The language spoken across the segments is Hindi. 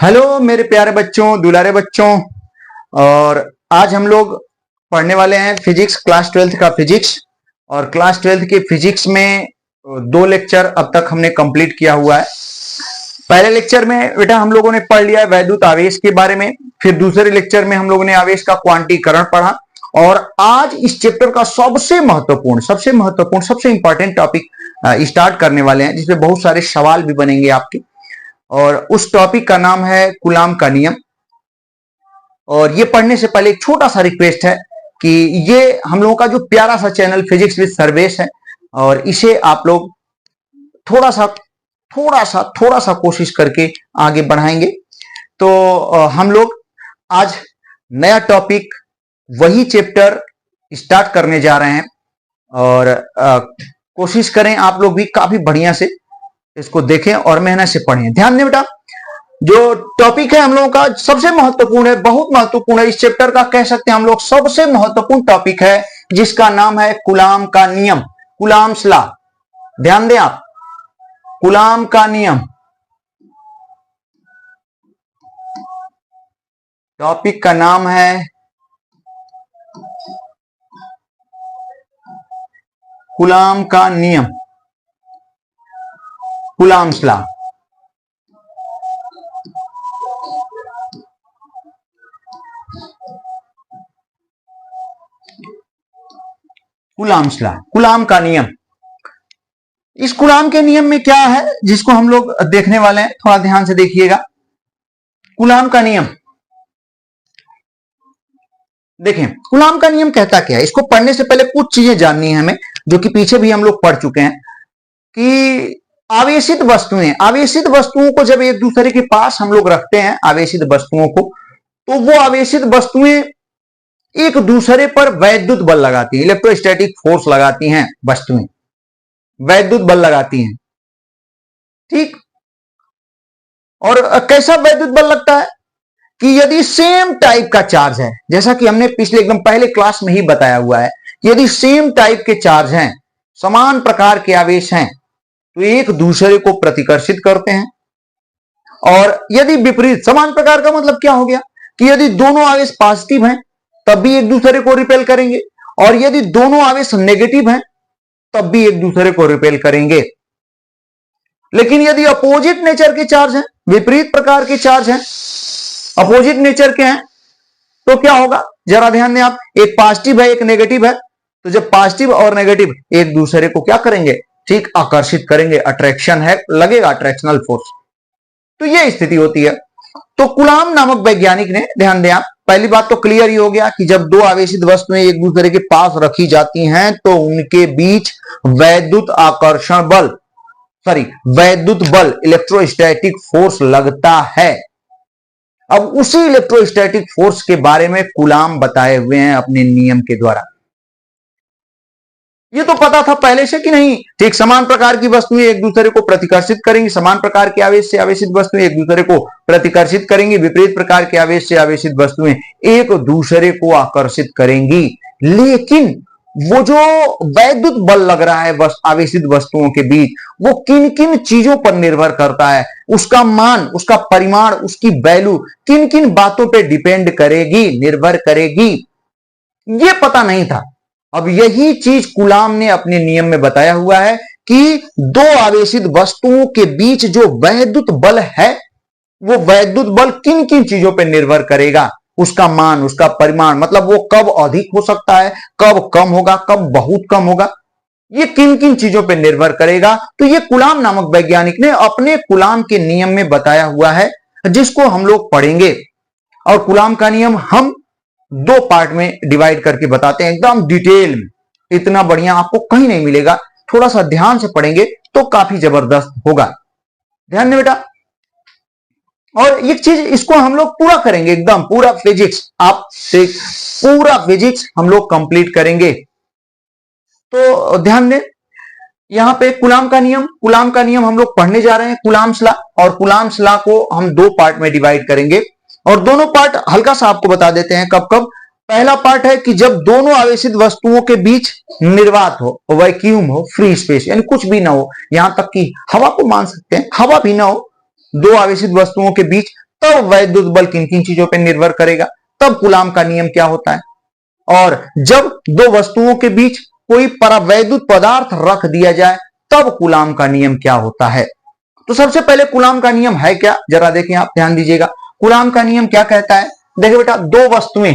हेलो मेरे प्यारे बच्चों, दुलारे बच्चों। और आज हम लोग पढ़ने वाले हैं फिजिक्स, क्लास 12th का फिजिक्स। और क्लास 12th के फिजिक्स में दो लेक्चर अब तक हमने कंप्लीट किया हुआ है। पहले लेक्चर में बेटा हम लोगों ने पढ़ लिया वैद्युत आवेश के बारे में। फिर दूसरे लेक्चर में हम लोगों ने आवेश का क्वांटीकरण पढ़ा। और आज इस चैप्टर का सबसे महत्वपूर्ण, सबसे इंपॉर्टेंट टॉपिक स्टार्ट करने वाले हैं, जिसमें बहुत सारे सवाल भी बनेंगे आपके। और उस टॉपिक का नाम है कूलाम का नियम। और ये पढ़ने से पहले एक छोटा सा रिक्वेस्ट है कि ये हम लोगों का जो प्यारा सा चैनल फिजिक्स विद सर्वेश है, और इसे आप लोग थोड़ा सा कोशिश करके आगे बढ़ाएंगे। तो हम लोग आज नया टॉपिक, वही चैप्टर स्टार्ट करने जा रहे हैं। और कोशिश करें आप लोग भी काफी बढ़िया से इसको देखें और मेहनत से पढ़ें। ध्यान दें बेटा, जो टॉपिक है हम लोगों का सबसे महत्वपूर्ण है, बहुत महत्वपूर्ण है। इस चैप्टर का कह सकते हैं हम लोग सबसे महत्वपूर्ण टॉपिक है, जिसका नाम है कूलाम का नियम, कूलाम्स लॉ। ध्यान दें आप, कूलाम का नियम। टॉपिक का नाम है कूलाम का नियम, coulombs law. Coulombs law, coulomb का नियम। इस कूलाम के नियम में क्या है जिसको हम लोग देखने वाले हैं, थोड़ा ध्यान से देखिएगा। कूलाम का नियम देखें, कूलाम का नियम कहता क्या है। इसको पढ़ने से पहले कुछ चीजें जाननी है हमें, जो कि पीछे भी हम लोग पढ़ चुके हैं। कि आवेशित वस्तुओं को जब एक दूसरे के पास हम लोग रखते हैं, आवेशित वस्तुओं को, तो वो आवेशित वस्तुएं एक दूसरे पर वैद्युत बल लगाती हैं, इलेक्ट्रोस्टैटिक फोर्स लगाती हैं। वस्तुएं वैद्युत बल लगाती हैं, ठीक। और कैसा वैद्युत बल लगता है कि यदि सेम टाइप का चार्ज है, जैसा कि हमने पिछले एकदम पहले क्लास में ही बताया हुआ है, यदि सेम टाइप के चार्ज हैं, समान प्रकार के आवेश हैं, तो एक दूसरे को प्रतिकर्षित करते हैं। और यदि विपरीत, समान प्रकार का मतलब क्या हो गया कि यदि दोनों आवेश पॉजिटिव हैं तब भी एक दूसरे को रिपेल करेंगे, और यदि दोनों आवेश नेगेटिव हैं तब भी एक दूसरे को रिपेल करेंगे। लेकिन यदि अपोजिट नेचर के चार्ज हैं, विपरीत प्रकार के चार्ज हैं, अपोजिट नेचर के हैं, तो क्या होगा, जरा ध्यान दें आप। एक पॉजिटिव है, एक नेगेटिव है, तो जब पॉजिटिव और नेगेटिव एक दूसरे को क्या करेंगे, ठीक, आकर्षित करेंगे। अट्रैक्शन है, लगेगा अट्रैक्शनल फोर्स। तो यह स्थिति होती है। तो कूलाम नामक वैज्ञानिक ने, ध्यान दें आप, पहली बात तो क्लियर ही हो गया कि जब दो आवेशित वस्तुएं एक दूसरे के पास रखी जाती हैं तो उनके बीच वैद्युत आकर्षण बल, वैद्युत बल, इलेक्ट्रोस्टैटिक फोर्स लगता है। अब उसी इलेक्ट्रोस्टैटिक फोर्स के बारे में कूलाम बताए हुए हैं अपने नियम के द्वारा। ये तो पता था पहले से कि नहीं, ठीक। समान प्रकार की वस्तुएं एक दूसरे को प्रतिकर्षित करेंगी, समान प्रकार के आवेश से आवेशित वस्तुएं एक दूसरे को प्रतिकर्षित करेंगी, विपरीत प्रकार के आवेश से आवेशित वस्तुएं एक दूसरे को आकर्षित करेंगी। लेकिन वो जो वैद्युत बल लग रहा है आवेशित वस्तुओं के बीच, वो किन किन चीजों पर निर्भर करता है, उसका मान, उसका परिमाण, उसकी वैल्यू किन किन बातों पर डिपेंड करेगी, निर्भर करेगी, ये पता नहीं था। अब यही चीज कूलाम ने अपने नियम में बताया हुआ है कि दो आवेशित वस्तुओं के बीच जो वैद्युत बल है, वो वैद्युत बल किन किन चीजों पर निर्भर करेगा, उसका मान, उसका परिमाण, मतलब वो कब अधिक हो सकता है, कब कम होगा, कब बहुत कम होगा, ये किन किन चीजों पर निर्भर करेगा। तो ये कूलाम नामक वैज्ञानिक ने अपने कूलाम के नियम में बताया हुआ है, जिसको हम लोग पढ़ेंगे। और कूलाम का नियम हम दो पार्ट में डिवाइड करके बताते हैं, एकदम डिटेल में। इतना बढ़िया आपको कहीं नहीं मिलेगा। थोड़ा सा ध्यान से पढ़ेंगे तो काफी जबरदस्त होगा। ध्यान दें बेटा। और एक चीज, इसको हम लोग पूरा करेंगे, एकदम पूरा फिजिक्स, आप पूरा फिजिक्स हम लोग कंप्लीट करेंगे। तो ध्यान दें, यहां पे कूलाम का नियम हम लोग पढ़ने जा रहे हैं, कूलाम्स लॉ। और कूलाम्स लॉ को हम दो पार्ट में डिवाइड करेंगे, और दोनों पार्ट हल्का सा आपको बता देते हैं कब कब। पहला पार्ट है कि जब दोनों आवेशित वस्तुओं के बीच निर्वात हो, वैक्यूम हो, फ्री स्पेस, यानी कुछ भी ना हो, यहां तक कि हवा को मान सकते हैं, हवा भी ना हो, दो आवेशित वस्तुओं के बीच तब वैद्युत बल किन किन चीजों पर निर्भर करेगा, तब कूलाम का नियम क्या होता है। और जब दो वस्तुओं के बीच कोई परावैद्युत पदार्थ रख दिया जाए तब कूलाम का नियम क्या होता है। तो सबसे पहले कूलाम का नियम है क्या, जरा देखें आप, ध्यान दीजिएगा। कूलाम का नियम क्या कहता है, देखिए बेटा, दो वस्तुएं,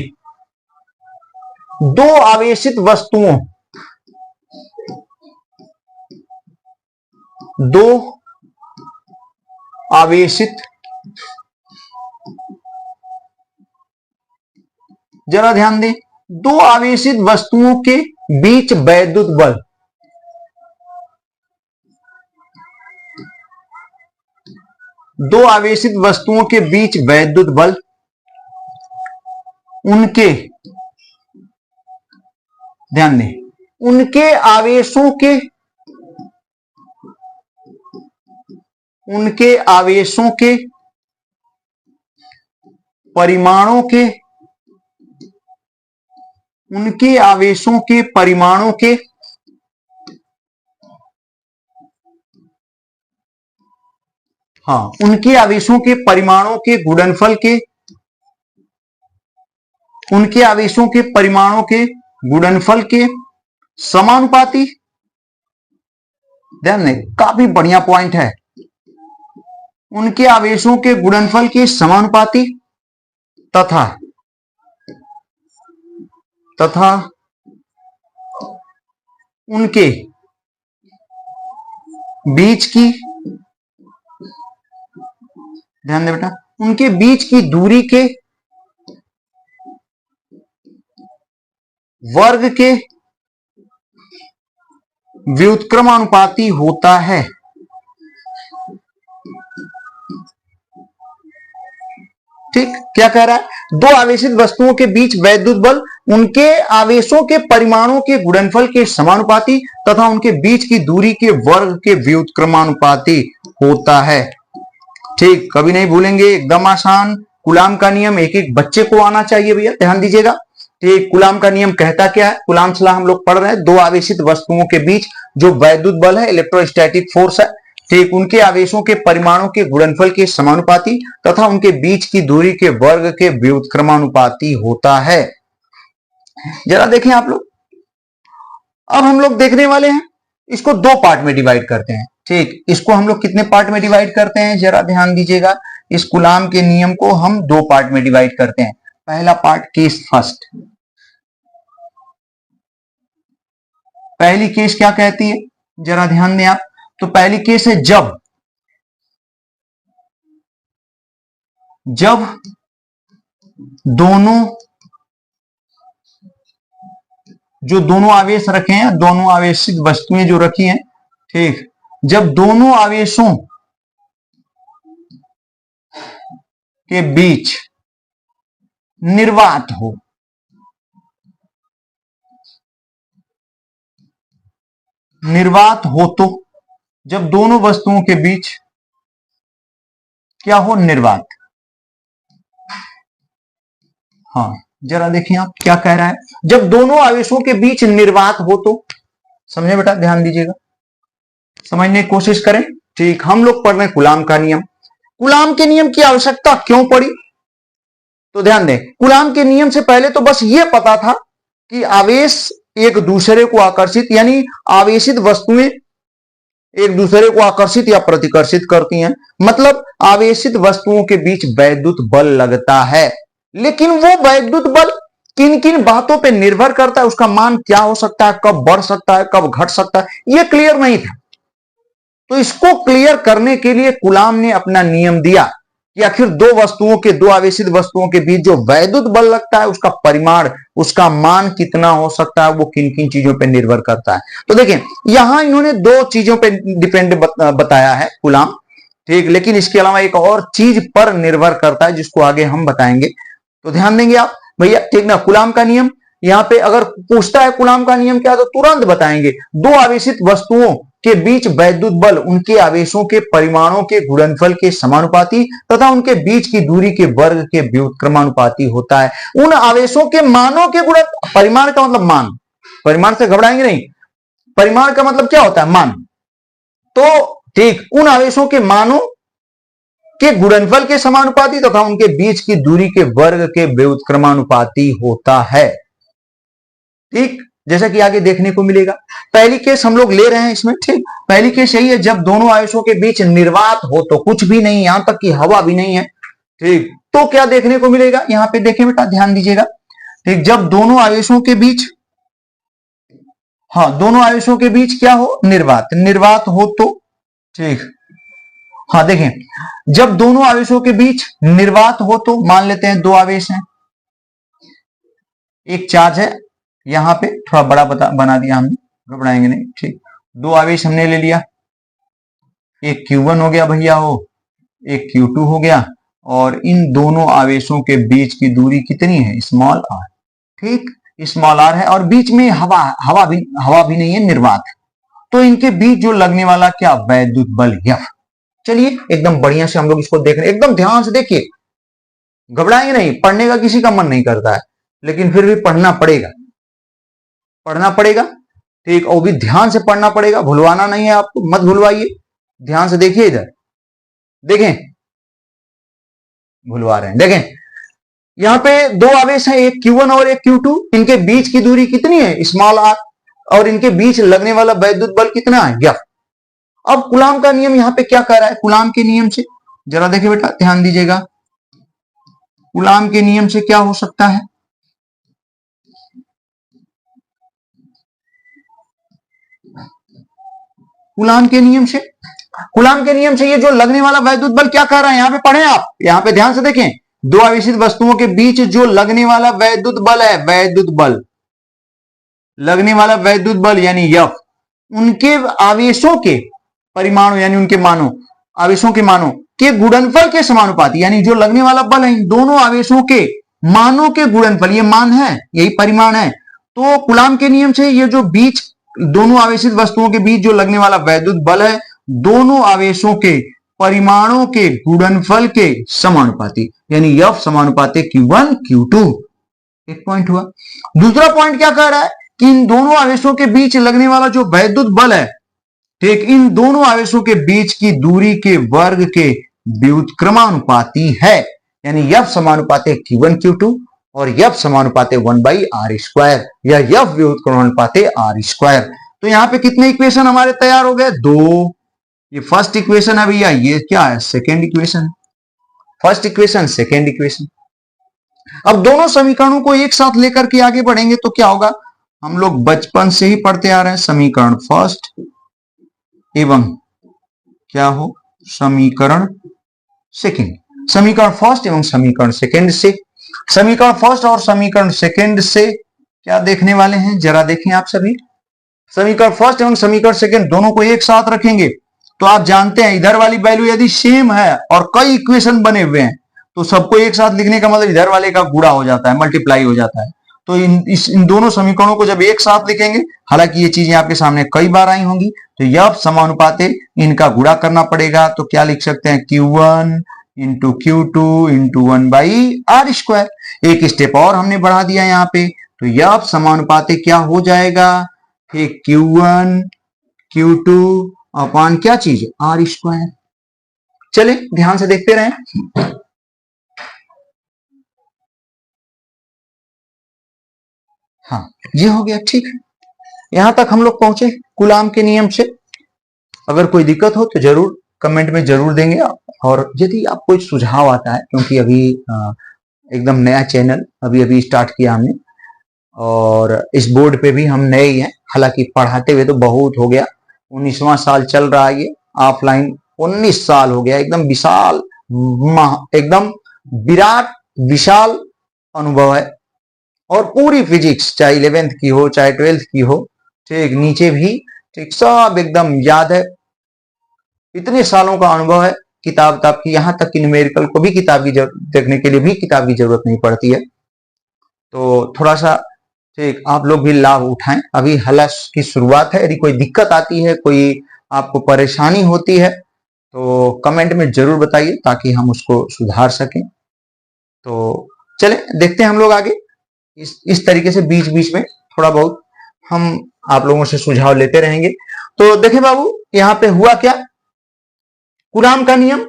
दो आवेशित वस्तुओं, दो आवेशित, जरा ध्यान दें, दो आवेशित वस्तुओं के बीच वैद्युत बल, दो आवेशित वस्तुओं के बीच वैद्युत बल उनके, ध्यान दें, उनके आवेशों के, उनके आवेशों के परिमाणों के, उनके आवेशों के परिमाणों के उनके आवेशों के परिमाणों के गुणनफल के, उनके आवेशों के परिमाणों के गुणनफल के समानुपाती, ध्यान दें, काफी बढ़िया पॉइंट है, उनके आवेशों के गुणनफल के समानुपाती तथा उनके बीच की, ध्यान दें बेटा, उनके बीच की दूरी के वर्ग के व्युत्क्रमानुपाती होता है। ठीक, क्या कह रहा है, दो आवेशित वस्तुओं के बीच वैद्युत बल उनके आवेशों के परिमाणों के गुणनफल के समानुपाती तथा उनके बीच की दूरी के वर्ग के व्युत्क्रमानुपाती होता है। ठीक, कभी नहीं भूलेंगे, एकदम आसान। कूलाम का नियम एक एक बच्चे को आना चाहिए भैया, ध्यान दीजिएगा। ठीक, कूलाम का नियम कहता क्या है, कूलाम सलाह हम लोग पढ़ रहे हैं, दो आवेशित वस्तुओं के बीच जो वैद्युत बल है, इलेक्ट्रोस्टैटिक फोर्स है, ठीक, उनके आवेशों के परिमाणों के गुणनफल के समानुपाती तथा उनके बीच की दूरी के वर्ग के व्युत्क्रमानुपाती होता है। जरा देखें आप लोग, अब हम लोग देखने वाले हैं, इसको दो पार्ट में डिवाइड करते हैं। ठीक, इसको हम लोग कितने पार्ट में डिवाइड करते हैं, जरा ध्यान दीजिएगा, इस कूलाम के नियम को हम दो पार्ट में डिवाइड करते हैं। पहला पार्ट, केस फर्स्ट, पहली केस क्या कहती है, जरा ध्यान दें आप। तो पहली केस है जब दोनों, जो दोनों आवेश रखे हैं, दोनों आवेशित वस्तुएं जो रखी हैं, ठीक, जब दोनों आवेशों के बीच निर्वात हो, निर्वात हो, तो जब दोनों वस्तुओं के बीच क्या हो, निर्वात। हाँ, जरा देखिए आप, क्या कह रहा है, जब दोनों आवेशों के बीच निर्वात हो तो, समझे बेटा, ध्यान दीजिएगा, समझने की कोशिश करें। ठीक, हम लोग पढ़ रहे हैं कूलाम का नियम। कूलाम के नियम की आवश्यकता क्यों पड़ी, तो ध्यान दें, कूलाम के नियम से पहले तो बस ये पता था कि आवेश एक दूसरे को आकर्षित, यानी आवेशित वस्तुएं एक दूसरे को आकर्षित या प्रतिकर्षित करती हैं, मतलब आवेशित वस्तुओं के बीच वैद्युत बल लगता है। लेकिन वो वैद्युत बल किन किन बातों पे निर्भर करता है, उसका मान क्या हो सकता है, कब बढ़ सकता है, कब घट सकता है, ये क्लियर नहीं था। तो इसको क्लियर करने के लिए कूलाम ने अपना नियम दिया कि आखिर दो वस्तुओं के, दो आवेशित वस्तुओं के बीच जो वैद्युत बल लगता है, उसका परिमाण, उसका मान कितना हो सकता है, वो किन किन चीजों पर निर्भर करता है। तो देखें, यहां इन्होंने दो चीजों पर डिपेंड बताया है कूलाम, ठीक, लेकिन इसके अलावा एक और चीज पर निर्भर करता है जिसको आगे हम बताएंगे। तो ध्यान देंगे आप भैया, ठीक ना। कूलाम का नियम, यहां पे अगर पूछता है कूलाम का नियम क्या, तो तुरंत बताएंगे, दो आवेशित वस्तुओं के बीच वैद्युत बल उनके आवेशों के परिमाणों के गुणनफल के समानुपाती तथा उनके बीच की दूरी के वर्ग के व्युत्क्रमानुपाती होता है। उन आवेशों के मानों के गुण, परिमाण का मतलब मान, परिमाण से घबराएंगे नहीं, परिमाण का मतलब क्या होता है, मान। तो ठीक, उन आवेशों के मानों के गुणनफल के समानुपाती तथा उनके बीच की दूरी के वर्ग के व्युत्क्रमानुपाती होता है। ठीक, जैसा कि आगे देखने को मिलेगा। पहली केस हम लोग ले रहे हैं इसमें। ठीक, पहली केस यही है, जब दोनों आवेशों के बीच निर्वात हो, तो कुछ भी नहीं, यहां तक कि हवा भी नहीं है। ठीक, तो क्या देखने को मिलेगा, यहां पे देखें बेटा, ध्यान दीजिएगा। ठीक, जब दोनों आवेशों के बीच, हाँ, दोनों आवेशों के बीच क्या हो, निर्वात, निर्वात हो तो, ठीक, हाँ देखें, जब दोनों आवेशों के बीच निर्वात हो तो मान लेते हैं दो आवेश हैं, एक चार्ज है, यहां पे थोड़ा बड़ा बना दिया हमने, घबराएंगे नहीं। ठीक, दो आवेश हमने ले लिया, एक Q1 हो गया भैया, हो एक Q2 हो गया, और इन दोनों आवेशों के बीच की दूरी कितनी है, स्मॉल r। ठीक, स्मॉल r है, और बीच में हवा भी नहीं है, निर्वात। तो इनके बीच जो लगने वाला क्या, वैद्युत बल F। चलिए एकदम बढ़िया से हम लोग इसको देख रहे हैं, एकदम ध्यान से देखिए, घबराएंगे नहीं। पढ़ने का किसी का मन नहीं करता है, लेकिन फिर भी पढ़ना पड़ेगा, पढ़ना पड़ेगा। ठीक, और भी ध्यान से पढ़ना पड़ेगा, भूलवाना नहीं है आपको, मत भूलवाइए। ध्यान से देखिए, इधर देखें, भूलवा रहे हैं, देखें यहां पे दो आवेश हैं, एक Q1 और एक Q2, इनके बीच की दूरी कितनी है, स्मॉल r, और इनके बीच लगने वाला वैद्युत बल कितना है, F। अब कूलाम का नियम यहां पे क्या कह रहा है, कूलाम के नियम से जरा देखिए बेटा, ध्यान दीजिएगा। कूलाम के नियम से क्या हो सकता है, कूलाम के नियम से, कूलाम के नियम से ये जो लगने वाला वैद्युत बल क्या कह रहा है, यहां पे पढ़ें आप, यहां पे ध्यान से देखें। दो आवेशित वस्तुओं के बीच जो लगने वाला वैद्युत बल है, वैद्युत बल, लगने वाला वैद्युत बल यानी F, उनके आवेशों के परिमाणों यानी उनके मानों, आवेशों के मानों के गुणनफल के समानुपाती, यानी जो लगने वाला बल है इन दोनों आवेशों के मानों के गुणनफल, ये मान है, यही परिमाण है। तो कूलाम के नियम से ये जो बीच दोनों आवेशित वस्तुओं के बीच जो लगने वाला वैद्युत बल है, दोनों आवेशों के परिमाणों के गुणनफल के समानुपाती, यानी F समानुपाती Q1 Q2। एक पॉइंट हुआ। दूसरा पॉइंट क्या कह रहा है कि इन दोनों आवेशों के बीच लगने वाला जो वैद्युत बल है, ठीक, इन दोनों आवेशों के बीच की दूरी के वर्ग के व्युत्क्रमानुपाती है, यानी F समानुपाती Q1 Q2 और F समानुपाती 1/r², या F व्युत्क्रमानुपाती r²। तो यहां पे कितने इक्वेशन हमारे तैयार हो गए, दो। ये फर्स्ट इक्वेशन है भैया, ये क्या है, second equation, first equation second equation. अब दोनों समीकरणों को एक साथ लेकर के आगे बढ़ेंगे तो क्या होगा, हम लोग बचपन से ही पढ़ते आ रहे हैं, समीकरण फर्स्ट एवं क्या हो, समीकरण सेकेंड, समीकरण फर्स्ट एवं समीकरण सेकेंड से, समीकरण फर्स्ट और समीकरण सेकेंड से क्या देखने वाले हैं, जरा देखें आप सभी। समीकरण फर्स्ट एवं समीकरण सेकेंड दोनों को एक साथ रखेंगे तो आप जानते हैं इधर वाली वैल्यू यदि सेम है और कई इक्वेशन बने हुए हैं तो सबको एक साथ लिखने का मतलब इधर वाले का गुणा हो जाता है, मल्टीप्लाई हो जाता है। तो इन दोनों समीकरणों को जब एक साथ लिखेंगे, हालांकि ये चीजें आपके सामने कई बार आई होंगी, तो F समानुपाती इनका गुणा करना पड़ेगा। तो क्या लिख सकते हैं, Q1 into Q2 into 1/r²। एक स्टेप और हमने बढ़ा दिया यहाँ पे, तो F समानुपाती क्या हो जाएगा, एक Q1 Q2 अपॉन क्या चीज, r²। चले ध्यान से देखते रहें। हाँ, ये हो गया, ठीक है, यहां तक हम लोग पहुंचे कूलाम के नियम से। अगर कोई दिक्कत हो तो जरूर कमेंट में जरूर देंगे आप, और यदि आप कोई सुझाव आता है, क्योंकि अभी एकदम नया चैनल अभी अभी स्टार्ट किया हमने, और इस बोर्ड पे भी हम नए ही हैं, हालांकि पढ़ाते हुए तो बहुत हो गया, 19वां साल चल रहा है ये, ऑफलाइन 19 साल हो गया, एकदम विशाल, एकदम विराट विशाल अनुभव है। और पूरी फिजिक्स चाहे 11th की हो चाहे 12th की हो, ठीक, नीचे भी, ठीक, सब एकदम याद है। इतने सालों का अनुभव है, किताब की, यहां तक कि न्यूमेरिकल को भी किताब की देखने के लिए भी किताब की जरूरत नहीं पड़ती है। तो थोड़ा सा, ठीक, आप लोग भी लाभ उठाएं, अभी हलस की शुरुआत है। यदि कोई दिक्कत आती है, कोई आपको परेशानी होती है तो कमेंट में जरूर बताइए ताकि हम उसको सुधार सकें। तो चले देखते हैं हम लोग आगे, इस तरीके से बीच बीच में थोड़ा बहुत हम आप लोगों से सुझाव लेते रहेंगे। तो देखें बाबू, यहां पे हुआ क्या, कूलाम का नियम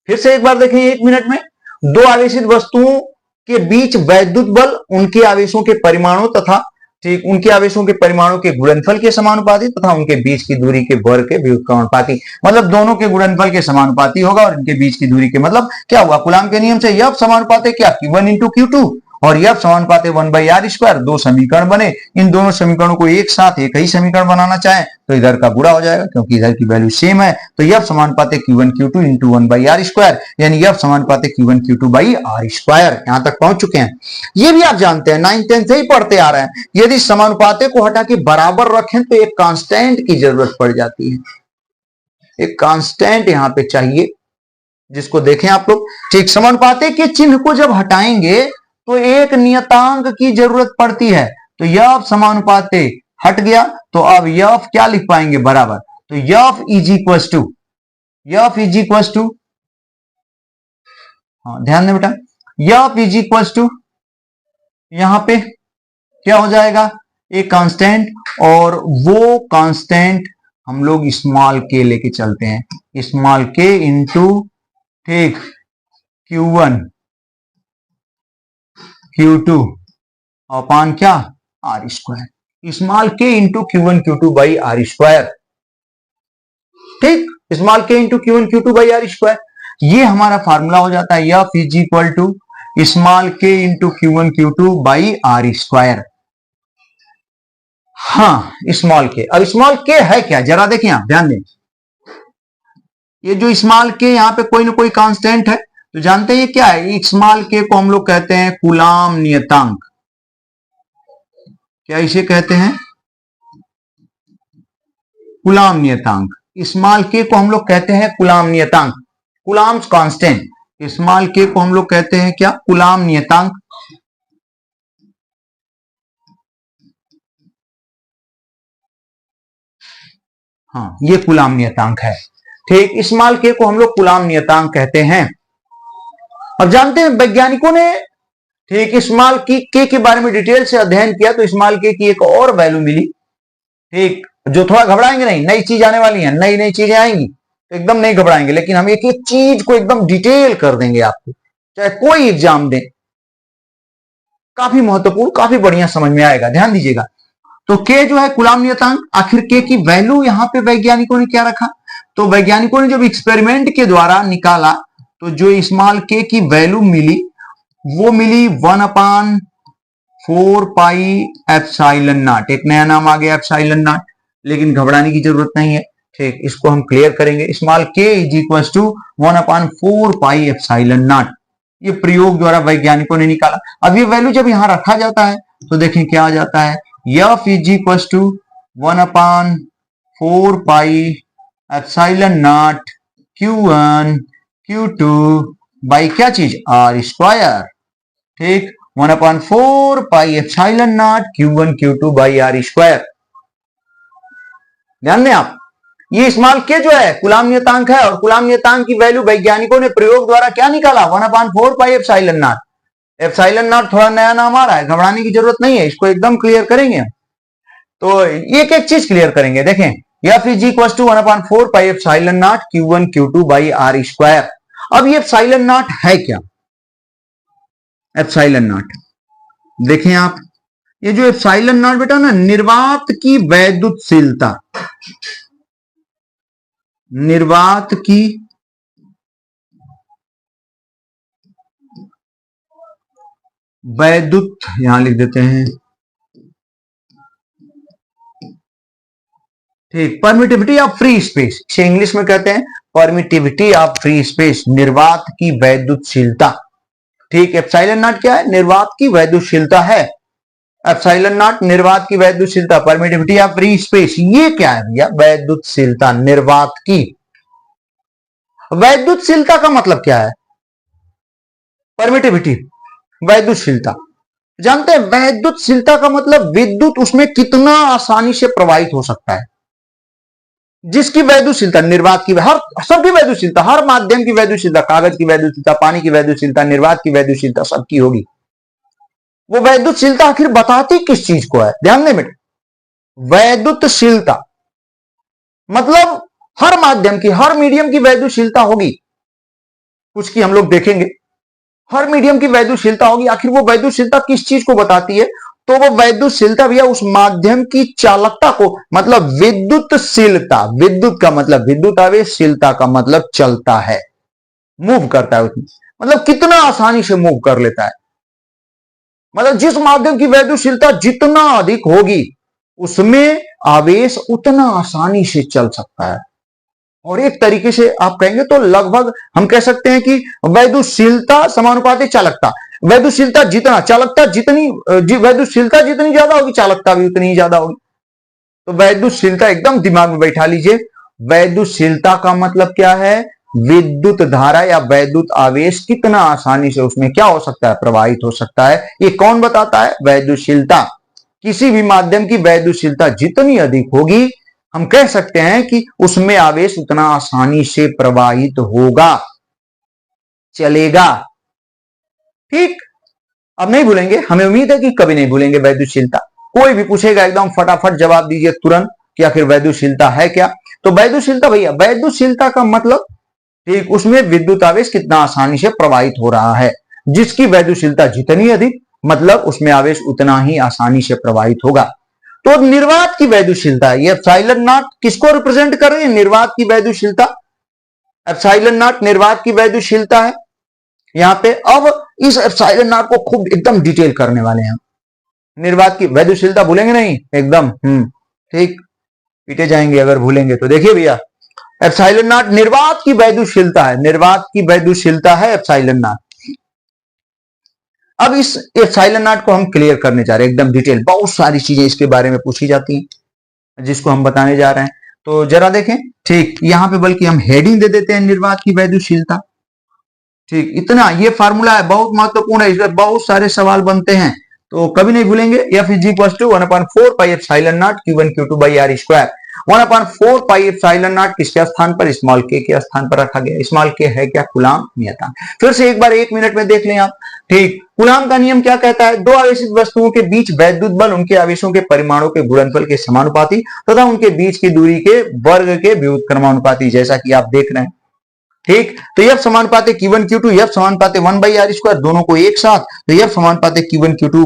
फिर से एक बार देखें, 1 मिनट में दो आवेशित वस्तुओं के बीच वैद्युत बल उनके आवेशों के परिमाणों तथा ठीक उनके आवेशों के परिमाणों के गुणनफल के समानुपाती तथा उनके बीच की दूरी के वर्ग के व्युत्क्रमानुपाती, मतलब दोनों के गुणनफल के समानुपाती होगा और इनके बीच की दूरी के, मतलब क्या हुआ, कूलाम के नियम से F समानुपात है क्या, Q1 इंटू Q2 और F समानुपात है 1/r²। दो समीकरण बने, इन दोनों समीकरणों को एक साथ एक ही समीकरण बनाना चाहे तो इधर का गुणा हो जाएगा क्योंकि इधर की वैल्यू सेम है। तो F समानुपात है Q1 Q2 इंटू 1/r², यानी F समानुपात है Q1 Q2/r²। यहां तक पहुंच चुके हैं। ये भी आप जानते हैं, 9th 10th से ही पढ़ते आ रहे हैं, यदि समानुपाते को हटा के बराबर रखें तो एक कांस्टेंट की जरूरत पड़ जाती है। एक कांस्टेंट यहां पे चाहिए जिसको देखें आप लोग। ठीक, समानुपाते के चिन्ह को जब हटाएंगे तो एक नियतांक की जरूरत पड़ती है। तो F समानुपाते हट गया तो अब F क्या लिख पाएंगे, बराबर। तो F इज इक्वल टू, हाँ ध्यान दें बेटा, F इज इक्वल टू यहां पे क्या हो जाएगा, एक कांस्टेंट, और वो कांस्टेंट हम लोग स्मॉल k लेके चलते हैं, स्मॉल k इंटू ठीक Q1 Q2 अपान क्या, r², small k into Q1 Q2/r²। ठीक, small k into Q1 Q2/r², ये हमारा फार्मूला हो जाता है F is equal to small k into Q1 Q2/r²। हाँ, स्मॉल k। अब स्मॉल k है क्या, जरा देखें आप, ध्यान दें। ये जो स्मॉल k यहां पे कोई ना कोई कांस्टेंट है, तो जानते हैं ये क्या है, स्मॉल k को हम लोग कहते हैं कूलाम नियतांक। क्या इसे कहते हैं, कूलाम नियतांक। स्मॉल k को हम लोग कहते हैं कूलाम नियतांक, कूलाम्स कांस्टेंट। स्मॉल k को हम लोग कहते हैं क्या, कूलाम नियतांक। हाँ, ये कूलाम नियतांक है। ठीक, स्मॉल k को हम लोग कूलाम नियतांक कहते हैं। अब जानते हैं वैज्ञानिकों ने ठीक स्मॉल k के बारे में डिटेल से अध्ययन किया तो स्मॉल k की एक और वैल्यू मिली। ठीक, जो थोड़ा घबराएंगे नहीं, नई चीज आने वाली है, नई नई चीजें आएंगी तो एकदम नहीं घबराएंगे, लेकिन हम एक एक चीज को एकदम डिटेल कर देंगे आपको, चाहे कोई एग्जाम दें, काफी महत्वपूर्ण, काफी बढ़िया समझ में आएगा, ध्यान दीजिएगा। तो k जो है कूलाम नियतांक, आखिर k की वैल्यू यहां पे वैज्ञानिकों ने क्या रखा, तो वैज्ञानिकों ने जब एक्सपेरिमेंट के द्वारा निकाला तो जो स्मॉल k की वैल्यू मिली वो मिली 1/4 पाई एप्सिलॉन नॉट। एक नया नाम आ गया एप्सिलॉन नॉट, लेकिन घबराने की जरूरत नहीं है। ठीक, इसको हम क्लियर करेंगे। Small k is equal to 1/4 pi epsilon not, ये प्रयोग द्वारा वैज्ञानिकों ने निकाला। अब ये वैल्यू जब यहां रखा जाता है तो देखें क्या आ जाता है, F is equal to 1/4 pi epsilon naught Q1 Q2 by क्या चीज, r²। ठीक, 1/4 pi epsilon naught Q1 Q2/r²। ध्यान दें आप, ये स्मॉल k जो है कूलाम नियतांक है, और कूलाम नियतांक की वैल्यू वैज्ञानिकों ने प्रयोग द्वारा क्या निकाला, 1/4 pi epsilon not. Epsilon not थोड़ा नया नाम आ रहा है, घबराने की जरूरत नहीं है, इसको एकदम क्लियर करेंगे। तो एक एक चीज क्लियर करेंगे। देखें, F is equal to 1/4 pi epsilon naught Q1 Q2/r²। अब ये एप्सिलॉन नॉट है क्या, एप्सिलॉन नॉट देखें आप, ये जो एप्सिलॉन नॉट बेटा ना, निर्वात की वैद्युतशीलता, निर्वात की वैद्युत, यहां लिख देते हैं ठीक, परमिटिविटी ऑफ फ्री स्पेस, इसे इंग्लिश में कहते हैं परमिटिविटी ऑफ फ्री स्पेस, निर्वात की वैद्युतशीलता। ठीक, एप्सिलॉन नॉट क्या है, निर्वात की वैद्युतशीलता है। एप्सिलॉन नॉट निर्वात की वैद्युतशीलता, परमिटिविटी ऑफ फ्री स्पेस, ये क्या है भैया, वैद्युतशीलता निर्वात की। वैद्युतशीलता का मतलब क्या है, परमिटिविटी, वैद्युतशीलता। जानते हैं वैद्युतशीलता का मतलब विद्युत उसमें कितना आसानी से प्रवाहित हो सकता है, जिसकी वैद्युतशीलता, निर्वात की, हर सबकी वैद्युतशीलता, हर माध्यम की वैद्युतशीलता, कागज की वैद्युतशीलता, पानी की वैद्युतशीलता, निर्वात की वैद्युतशीलता सबकी होगी। वो वैद्युतशीलता आखिर बताती किस चीज को है, ध्यान दें बेटा, वैद्युतशीलता मतलब हर माध्यम की, हर मीडियम की वैद्युतशीलता होगी। कुछ की हम लोग देखेंगे। हर मीडियम की वैद्युशीलता होगी। आखिर वो वैद्युशीलता किस चीज को बताती है? तो वो वैद्युशीलता भैया उस माध्यम की चालकता को, मतलब विद्युतशीलता, विद्युत का मतलब विद्युत आवेश, शीलता का मतलब चलता है, मूव करता है उसमें, मतलब कितना आसानी से मूव कर लेता है। मतलब जिस माध्यम की वैद्युशीलता जितना अधिक होगी उसमें आवेश उतना आसानी से चल सकता है। और एक तरीके से आप कहेंगे तो लगभग हम कह सकते हैं कि वैद्युशीलता समानुपाती चालकता। वैद्युशीलता जितना, चालकता जितनी, वैद्युशीलता जितनी ज्यादा होगी चालकता भी उतनी ही ज्यादा होगी। तो वैद्युशीलता एकदम दिमाग में बैठा लीजिए। वैद्युशीलता का मतलब क्या है? विद्युत धारा या वैद्युत आवेश कितना आसानी से उसमें क्या हो सकता है? प्रवाहित हो सकता है। ये कौन बताता है? वैद्युशीलता। किसी भी माध्यम की वैद्युशीलता जितनी अधिक होगी हम कह सकते हैं कि उसमें आवेश उतना आसानी से प्रवाहित होगा, चलेगा। ठीक, अब नहीं भूलेंगे, हमें उम्मीद है कि कभी नहीं भूलेंगे वैद्युशीलता। कोई भी पूछेगा एकदम फटाफट जवाब दीजिए तुरंत कि आखिर वैद्युशीलता है क्या। तो वैद्युशीलता भैया, वैद्युशीलता का मतलब ठीक उसमें विद्युत आवेश कितना आसानी से प्रवाहित हो रहा है। जिसकी वैद्युशीलता जितनी अधिक, मतलब उसमें आवेश उतना ही आसानी से प्रवाहित होगा। तो निर्वात की वैद्युशीलता, ये एप्सिलॉन नॉट किसको रिप्रेजेंट कर रही है? निर्वात की वैद्युशीलता। एप्सिलॉन नॉट निर्वात की वैद्युशीलता है यहां पे। अब इस एप्सिलॉन नॉट को खूब एकदम डिटेल करने वाले हैं। निर्वात की वैद्युशीलता भूलेंगे नहीं एकदम, ठीक, पीटे जाएंगे अगर भूलेंगे तो। देखिए भैया, एप्सिलॉन नॉट निर्वात की वैद्युशीलता है, निर्वात की वैद्युशीलता है एप्सिलॉन नॉट। अब इस एप्सिलॉन नॉट को हम क्लियर करने जा रहे हैं एकदम डिटेल। बहुत सारी चीजें इसके बारे में पूछी जाती हैं जिसको हम बताने जा रहे हैं। तो जरा देखें, ठीक, यहां पे बल्कि हम हेडिंग दे देते हैं निर्वात की वैद्युशीलता। ठीक, इतना ये फार्मूला है, बहुत महत्वपूर्ण है, इस पर बहुत सारे सवाल बनते हैं तो कभी नहीं भूलेंगे। F is equal to 1/4 pi epsilon naught Q1 Q2 by R square. 1/4 pi epsilon naught किसके स्थान पर? स्मॉल के स्थान पर रखा गया। स्मॉल के है क्या? कूलाम नियतांक। फिर से एक बार 1 मिनट में देख लें आप। ठीक, कूलाम का नियम क्या कहता है? दो आवेशित वस्तुओं के बीच वैद्युत बल उनके आवेशों के परिमाणों के गुणनफल के समानुपाती तथा उनके बीच की दूरी के वर्ग के व्युत्क्रमानुपाती, जैसा कि आप देख रहे हैं। ठीक, तो यह समानुपाती Q1 Q2, यह समानुपाती 1/r स्क्वायर, दोनों को एक साथ, तो यह समानुपाती Q1 Q2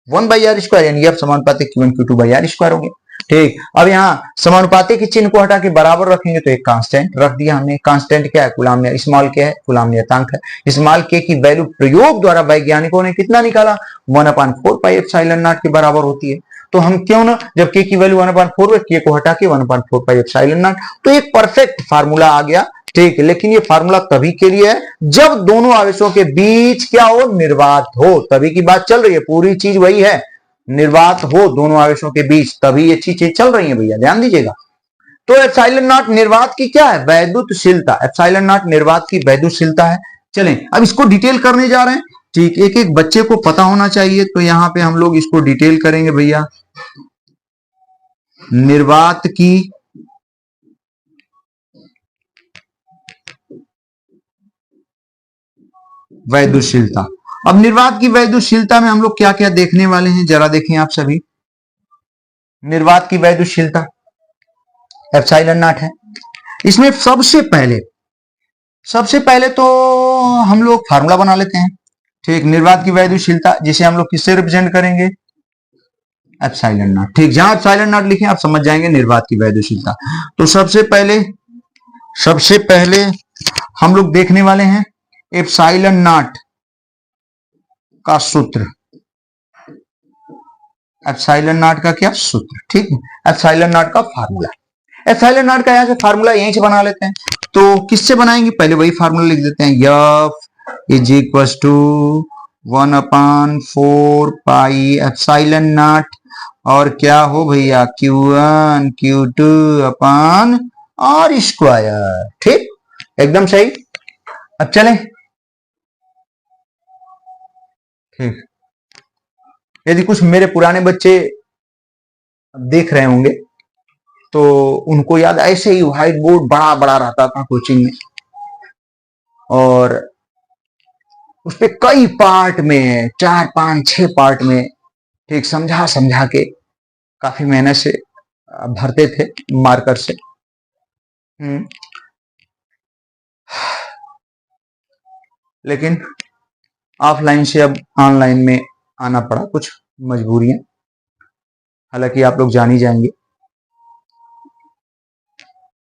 1/r स्क्वायर, यानी यह समानुपाती Q1 Q2 by R square हो गया। ठीक, अब यहाँ समानुपाती के चिन्ह को हटा के बराबर रखेंगे तो एक कांस्टेंट रख दिया हमने। कांस्टेंट क्या है? कूलाम ने, स्मॉल के है, कूलाम नियतांक है। स्मॉल के की वैल्यू प्रयोग द्वारा वैज्ञानिकों ने कितना निकाला? 1/4 पाई एप्सिलॉन नॉट के बराबर होती है। तो हम क्यों ना, जब के की वैल्यू 1/4 है, के को हटा के 1/4 पाई एप्सिलॉन नॉट, तो एक परफेक्ट फार्मूला आ गया। ठीक, लेकिन ये फार्मूला तभी के लिए है जब दोनों आवेशों के बीच क्या हो? निर्वात हो, तभी की बात चल रही है। पूरी चीज वही है, निर्वात हो दोनों आवेशों के बीच, तभी ये चीजें चल रही है भैया, ध्यान दीजिएगा। तो एप्सिलॉन नॉट निर्वात की क्या है? वैद्युतशीलता। एप्सिलॉन नॉट निर्वात की वैद्युतशीलता है। चलें अब इसको डिटेल करने जा रहे हैं। ठीक, एक एक बच्चे को पता होना चाहिए, तो यहां पे हम लोग इसको डिटेल करेंगे भैया। निर्वात की वैद्युशीलता। अब निर्वात की वैद्युशीलता में हम लोग क्या क्या देखने वाले हैं, जरा देखें आप सभी। निर्वात की वैद्युशीलता एप्सिलॉन नॉट है। इसमें सबसे पहले तो हम लोग फार्मूला बना लेते हैं। ठीक, निर्वात की वैद्युशीलता जिसे हम लोग किससे रिप्रेजेंट करेंगे? Epsilon not. ठीक, जहां एप्सिलॉन नॉट लिखे आप समझ जाएंगे निर्वात की वैद्युशीलता। तो सबसे पहले हम लोग देखने वाले हैं एप्सिलॉन नॉट का सूत्र। एप्सिलॉन नॉट का क्या सूत्र? ठीक, एप्सिलॉन नॉट का फार्मूला। एप्सिलॉन नॉट का यहां से फार्मूला यहीं से बना लेते हैं। तो किससे बनाएंगे? पहले वही फार्मूला लिख देते हैं। F is equal to 1/4 pi epsilon naught, और क्या हो भैया? Q1 Q2 upon are square. ठीक, एकदम सही। अब चलें, ठीक, यदि कुछ मेरे पुराने बच्चे देख रहे होंगे तो उनको याद, ऐसे ही व्हाइट बोर्ड बड़ा बड़ा रहता था कोचिंग में, और उस पे कई पार्ट में, 4 5 6 पार्ट में, ठीक, समझा समझा के काफी मेहनत से भरते थे मार्कर से। लेकिन ऑफलाइन से अब ऑनलाइन में आना पड़ा, कुछ मजबूरियां, हालांकि आप लोग जान ही जाएंगे।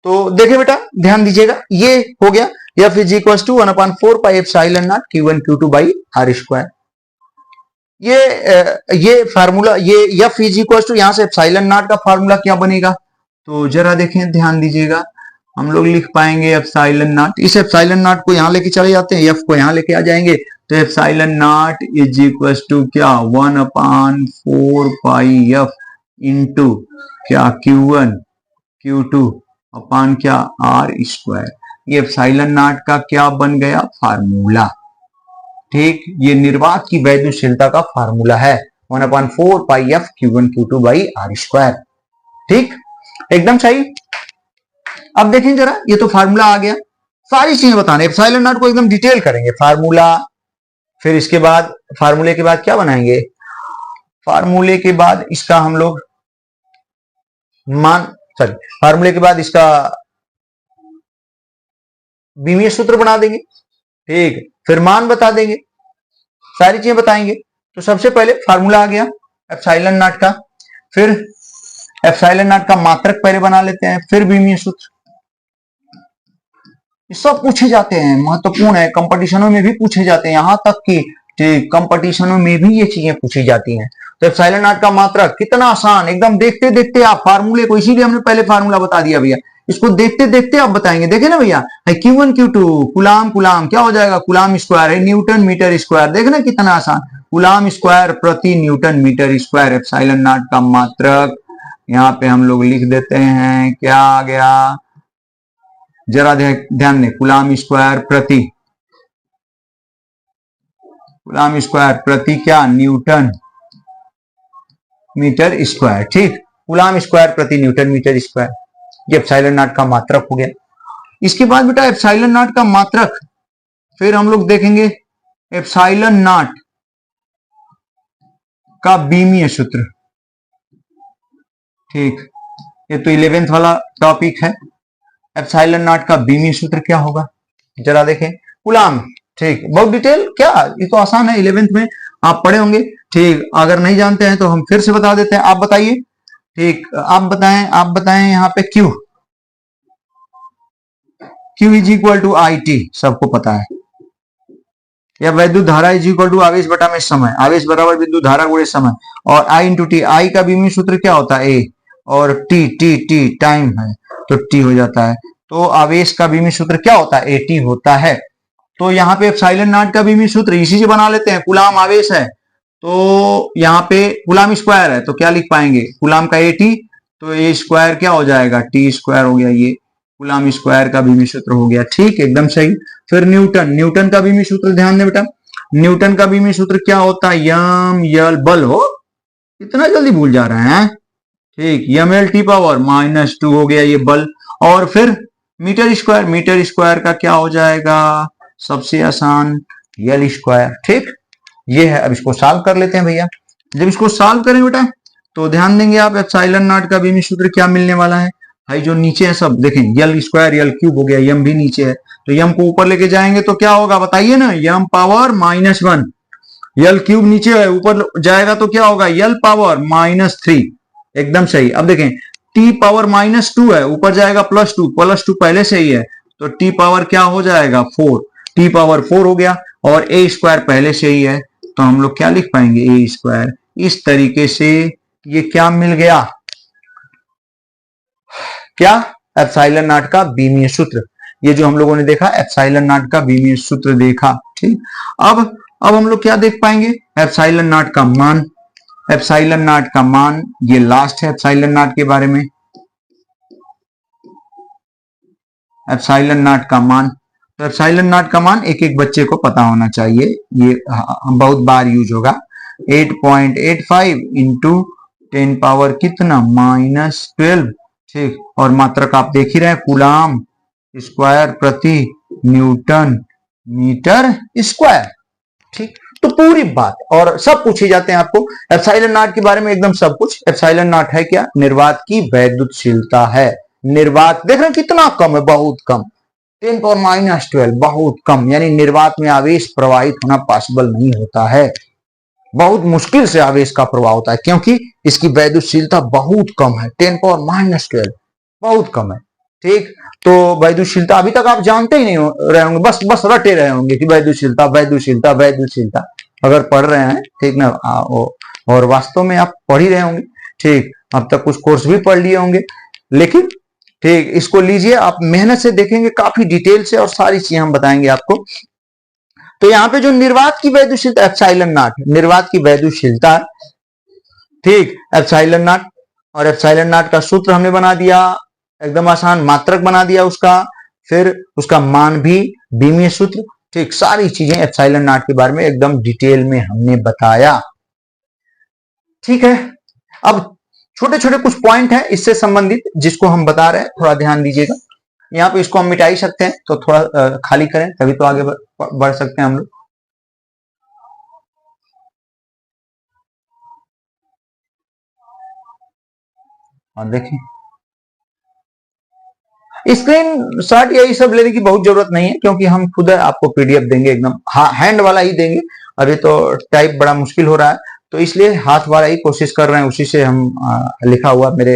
तो देखिए बेटा, ध्यान दीजिएगा, ये हो गया F is equal to 1/4 pi epsilon naught Q1 Q2 by R square. ये फार्मूला, ये एफ इज इक्वल टू, यहां से एप्सिलॉन नॉट का फार्मूला क्या बनेगा, तो जरा देखें, ध्यान दीजिएगा, हम लोग लिख पाएंगे एप्सिलॉन नॉट, इस एप्सिलॉन नॉट को यहां लेके चले जाते हैं, एफ को यहां लेके आ जाएंगे, तो epsilon naught is equal to क्या 1/4 पाई एफ इंटू क्या Q1 Q2 अपान क्या आर स्क्वायर। ये एप्सिलॉन नॉट का क्या बन गया, फार्मूला। ठीक, ये निर्वात की वैद्युशीलता का फार्मूला है 1/4 pi F Q1 Q2 by R square. ठीक, एकदम सही। अब देखें जरा, ये तो फार्मूला आ गया, सारी चीजें बताने, एप्सिलॉन नॉट को एकदम डिटेल करेंगे, फार्मूला, फिर इसके बाद फार्मूले के बाद क्या बनाएंगे, फार्मूले के बाद इसका हम लोग फार्मूले के बाद इसका बीमीय सूत्र बना देंगे। ठीक, फिर मान बता देंगे, सारी चीजें बताएंगे। तो सबसे पहले फार्मूला आ गया एप्सिलॉन नॉट का, फिर एप्सिलॉन नॉट का मात्रक पहले बना लेते हैं, फिर बीमीय सूत्र। ये सब पूछे जाते हैं, महत्वपूर्ण है, कंपटीशनों में भी पूछे जाते हैं, यहां तक कि कंपटीशनों में भी ये चीजें पूछी जाती हैं। तो एप्सिलॉन नॉट का मात्रक कितना आसान, एकदम देखते देखते आप फार्मूले को, इसीलिए हमने पहले फार्मूला बता दिया भैया, इसको देखते देखते आप बताएंगे। देखे ना भैया, Q1 Q2 कुलाम कुलाम क्या हो जाएगा, कुलाम स्क्वायर है न्यूटन मीटर स्क्वायर, देखे ना कितना आसान, कुलाम स्क्वायर प्रति newton metre square. Epsilon naught का मात्रक यहाँ पे हम लोग लिख देते हैं, क्या आ गया, जरा ध्यान दें, कुलाम स्क्वायर प्रति क्या न्यूटन मीटर स्क्वायर। ठीक, कुलाम स्क्वायर प्रति न्यूटन मीटर स्क्वायर, ये एप्सिलॉन नॉट का मात्रक हो गया। इसके बाद बेटा एप्सिलॉन नॉट का मात्रक, फिर हम लोग देखेंगे एप्सिलॉन नॉट का बीमीय सूत्र। ठीक, ये तो 11th वाला टॉपिक है, एप्सिलॉन नॉट का बीमीय सूत्र क्या होगा, जरा देखें, कुलाम। ठीक, बहुत डिटेल क्या, ये तो आसान है, 11th में आप पढ़े होंगे। ठीक, अगर नहीं जानते हैं तो हम फिर से बता देते हैं, आप बताइए। ठीक, आप बताएं यहाँ पे Q is equal to IT, सबको पता है, या वैद्युत धारा इज इक्वल टू आवेश बटा में समय, आवेश बराबर विद्युत धारा गुणे समय, और I इंटू टी, आई का बीमीय सूत्र क्या होता है A, और टी टाइम है तो T हो जाता है, तो आवेश का बीमीय सूत्र क्या होता है, AT होता है। तो यहाँ पे एप्सिलॉन नॉट का बीमीय सूत्र इसी से बना लेते हैं, कुलाम आवेश है तो यहाँ पे कुलाम स्क्वायर है तो क्या लिख पाएंगे, कुलाम का AT, तो A स्क्वायर क्या हो जाएगा, T स्क्वायर हो गया, ये कुलाम स्क्वायर का बीमीय सूत्र हो गया। ठीक, एकदम सही। फिर न्यूटन का बीमीय सूत्र, ध्यान दें बेटा, न्यूटन का बीमीय सूत्र क्या होता है, यम यल बल हो, इतना जल्दी भूल जा रहे हैं। ठीक, mLT पावर -2 हो गया ये बल, और फिर मीटर स्क्वायर का क्या हो जाएगा, सबसे आसान यल स्क्वायर। ठीक, ये है। अब इसको सॉल्व कर लेते हैं भैया। जब इसको सॉल्व करें बेटा तो ध्यान देंगे आप, एप्सिलॉन नॉट का बीमीय सूत्र क्या मिलने वाला है भाई, जो नीचे है सब देखें, यल स्क्वायर यल क्यूब हो गया, यम भी नीचे है तो यम को ऊपर लेके जाएंगे तो क्या होगा बताइए ना, यम पावर -1, यल क्यूब नीचे है, ऊपर जाएगा तो क्या होगा, यल पावर -3, एकदम सही। अब देखें टी पावर -2 है, ऊपर जाएगा +2 पहले से ही है तो टी पावर क्या हो जाएगा 4, टी पावर 4 हो गया, और ए स्क्वायर पहले से ही है तो हम लोग क्या लिख पाएंगे, ए स्क्वायर। इस तरीके से ये क्या मिल गया, क्या, एप्सिलॉन नॉट का बीमीय सूत्र। ये जो हम लोगों ने देखा एप्सिलॉन नॉट का बीमीय सूत्र देखा। ठीक, अब हम लोग क्या देख पाएंगे, एप्सिलॉन नॉट का मान, एप्सिलॉन नॉट का मान, ये लास्ट है एप्सिलॉन नॉट के बारे में, एप्सिलॉन नॉट का मान। तो एप्सिलॉन नॉट का मान एक एक बच्चे को पता होना चाहिए, ये बहुत बार यूज होगा, 8.85 इंटू 10 पावर कितना -12। ठीक, और मात्रक आप देख ही रहे हैं, कुलाम स्क्वायर प्रति न्यूटन मीटर स्क्वायर। ठीक, तो पूरी बात और सब पूछे जाते हैं आपको एप्सिलॉन नॉट के बारे में, एकदम सब कुछ। एप्सिलॉन नॉट है क्या, निर्वात की वैद्युतशीलता है। निर्वात देख रहे हैं कितना कम है, बहुत कम, 10⁻12 बहुत कम, यानी निर्वात में आवेश प्रवाहित होना पॉसिबल नहीं होता है। बहुत मुश्किल से आवेश का प्रवाह होता है क्योंकि इसकी वैद्युतशीलता बहुत कम है, 10⁻12 बहुत कम है। ठीक, तो वैद्युतशीलता अभी तक आप जानते ही नहीं रहे होंगे, बस बस रटे रहे होंगे कि वैद्युतशीलता वैद्युतशीलता वैद्युतशीलता, अगर पढ़ रहे हैं ठीक ना, और वास्तव में आप पढ़ ही रहे होंगे। ठीक, अब तक कुछ कोर्स भी पढ़ लिए होंगे, लेकिन ठीक इसको लीजिए, आप मेहनत से देखेंगे काफी डिटेल से और सारी चीजें हम बताएंगे आपको। तो यहाँ पे जो निर्वात की वैद्युतशीलता एप्सिलॉन नॉट, निर्वात की वैद्युतशीलता, ठीक एप्सिलॉन नॉट, और एप्सिलॉन नॉट का सूत्र हमने बना दिया, एकदम आसान, मात्रक बना दिया उसका, फिर उसका मान भी बीमीय सूत्र, ठीक सारी चीजें एप्सिलॉन नॉट के बारे में एकदम डिटेल में हमने बताया। ठीक है, अब छोटे छोटे कुछ पॉइंट है इससे संबंधित जिसको हम बता रहे हैं, थोड़ा ध्यान दीजिएगा। यहाँ पे इसको हम मिटा ही सकते हैं, तो थोड़ा खाली करें तभी तो आगे बढ़ सकते हैं हम लोग। और देखिए स्क्रीन शॉट यही सब लेने की बहुत जरूरत नहीं है, क्योंकि हम खुद आपको पीडीएफ देंगे, एकदम हैंड वाला ही देंगे। अभी तो टाइप बड़ा मुश्किल हो रहा है, तो इसलिए हाथ वाला ही कोशिश कर रहे हैं, उसी से हम लिखा हुआ मेरे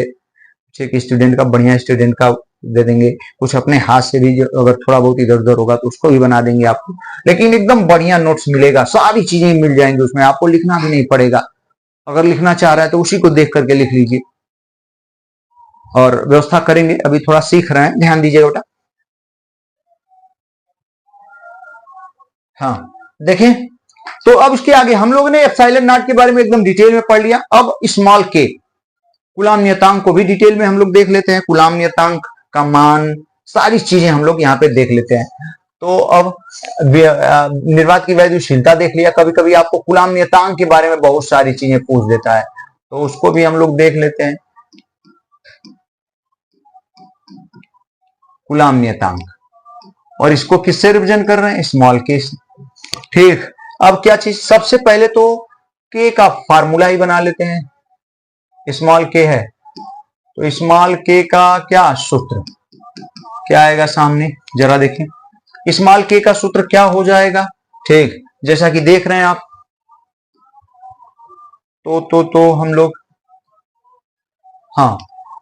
एक स्टूडेंट का, बढ़िया स्टूडेंट का दे देंगे। कुछ अपने हाथ से भी अगर थोड़ा बहुत इधर उधर होगा तो उसको भी बना देंगे आपको, लेकिन एकदम बढ़िया नोट्स मिलेगा, सारी चीजें मिल जाएंगी उसमें, आपको लिखना भी नहीं पड़ेगा। अगर लिखना चाह रहा है तो उसी को देख करके लिख लीजिए, और व्यवस्था करेंगे। अभी थोड़ा सीख रहे हैं, ध्यान दीजिएगा बेटा। हाँ देखें, तो अब उसके आगे हम लोगों ने एप्सिलॉन नॉट के बारे में एकदम डिटेल में पढ़ लिया। अब स्मॉल के कूलाम नियतांक को भी डिटेल में हम लोग देख लेते हैं, कूलाम नियतांक का मान, सारी चीजें हम लोग यहाँ पे देख लेते हैं। तो अब निर्वात की वैद्युतशीलता देख लिया, कभी कभी आपको कूलाम नियतांक के बारे में बहुत सारी चीजें पूछ देता है, तो उसको भी हम लोग देख लेते हैं। कूलाम नियतांक, और इसको किससे रिप्रेजेंट कर रहे हैं, स्मॉल के। ठीक, अब क्या चीज, सबसे पहले तो के का फार्मूला ही बना लेते हैं। स्मॉल के है तो स्मॉल के का क्या सूत्र, क्या आएगा सामने, जरा देखें। स्मॉल के का सूत्र क्या हो जाएगा, ठीक जैसा कि देख रहे हैं आप, तो हम लोग, हाँ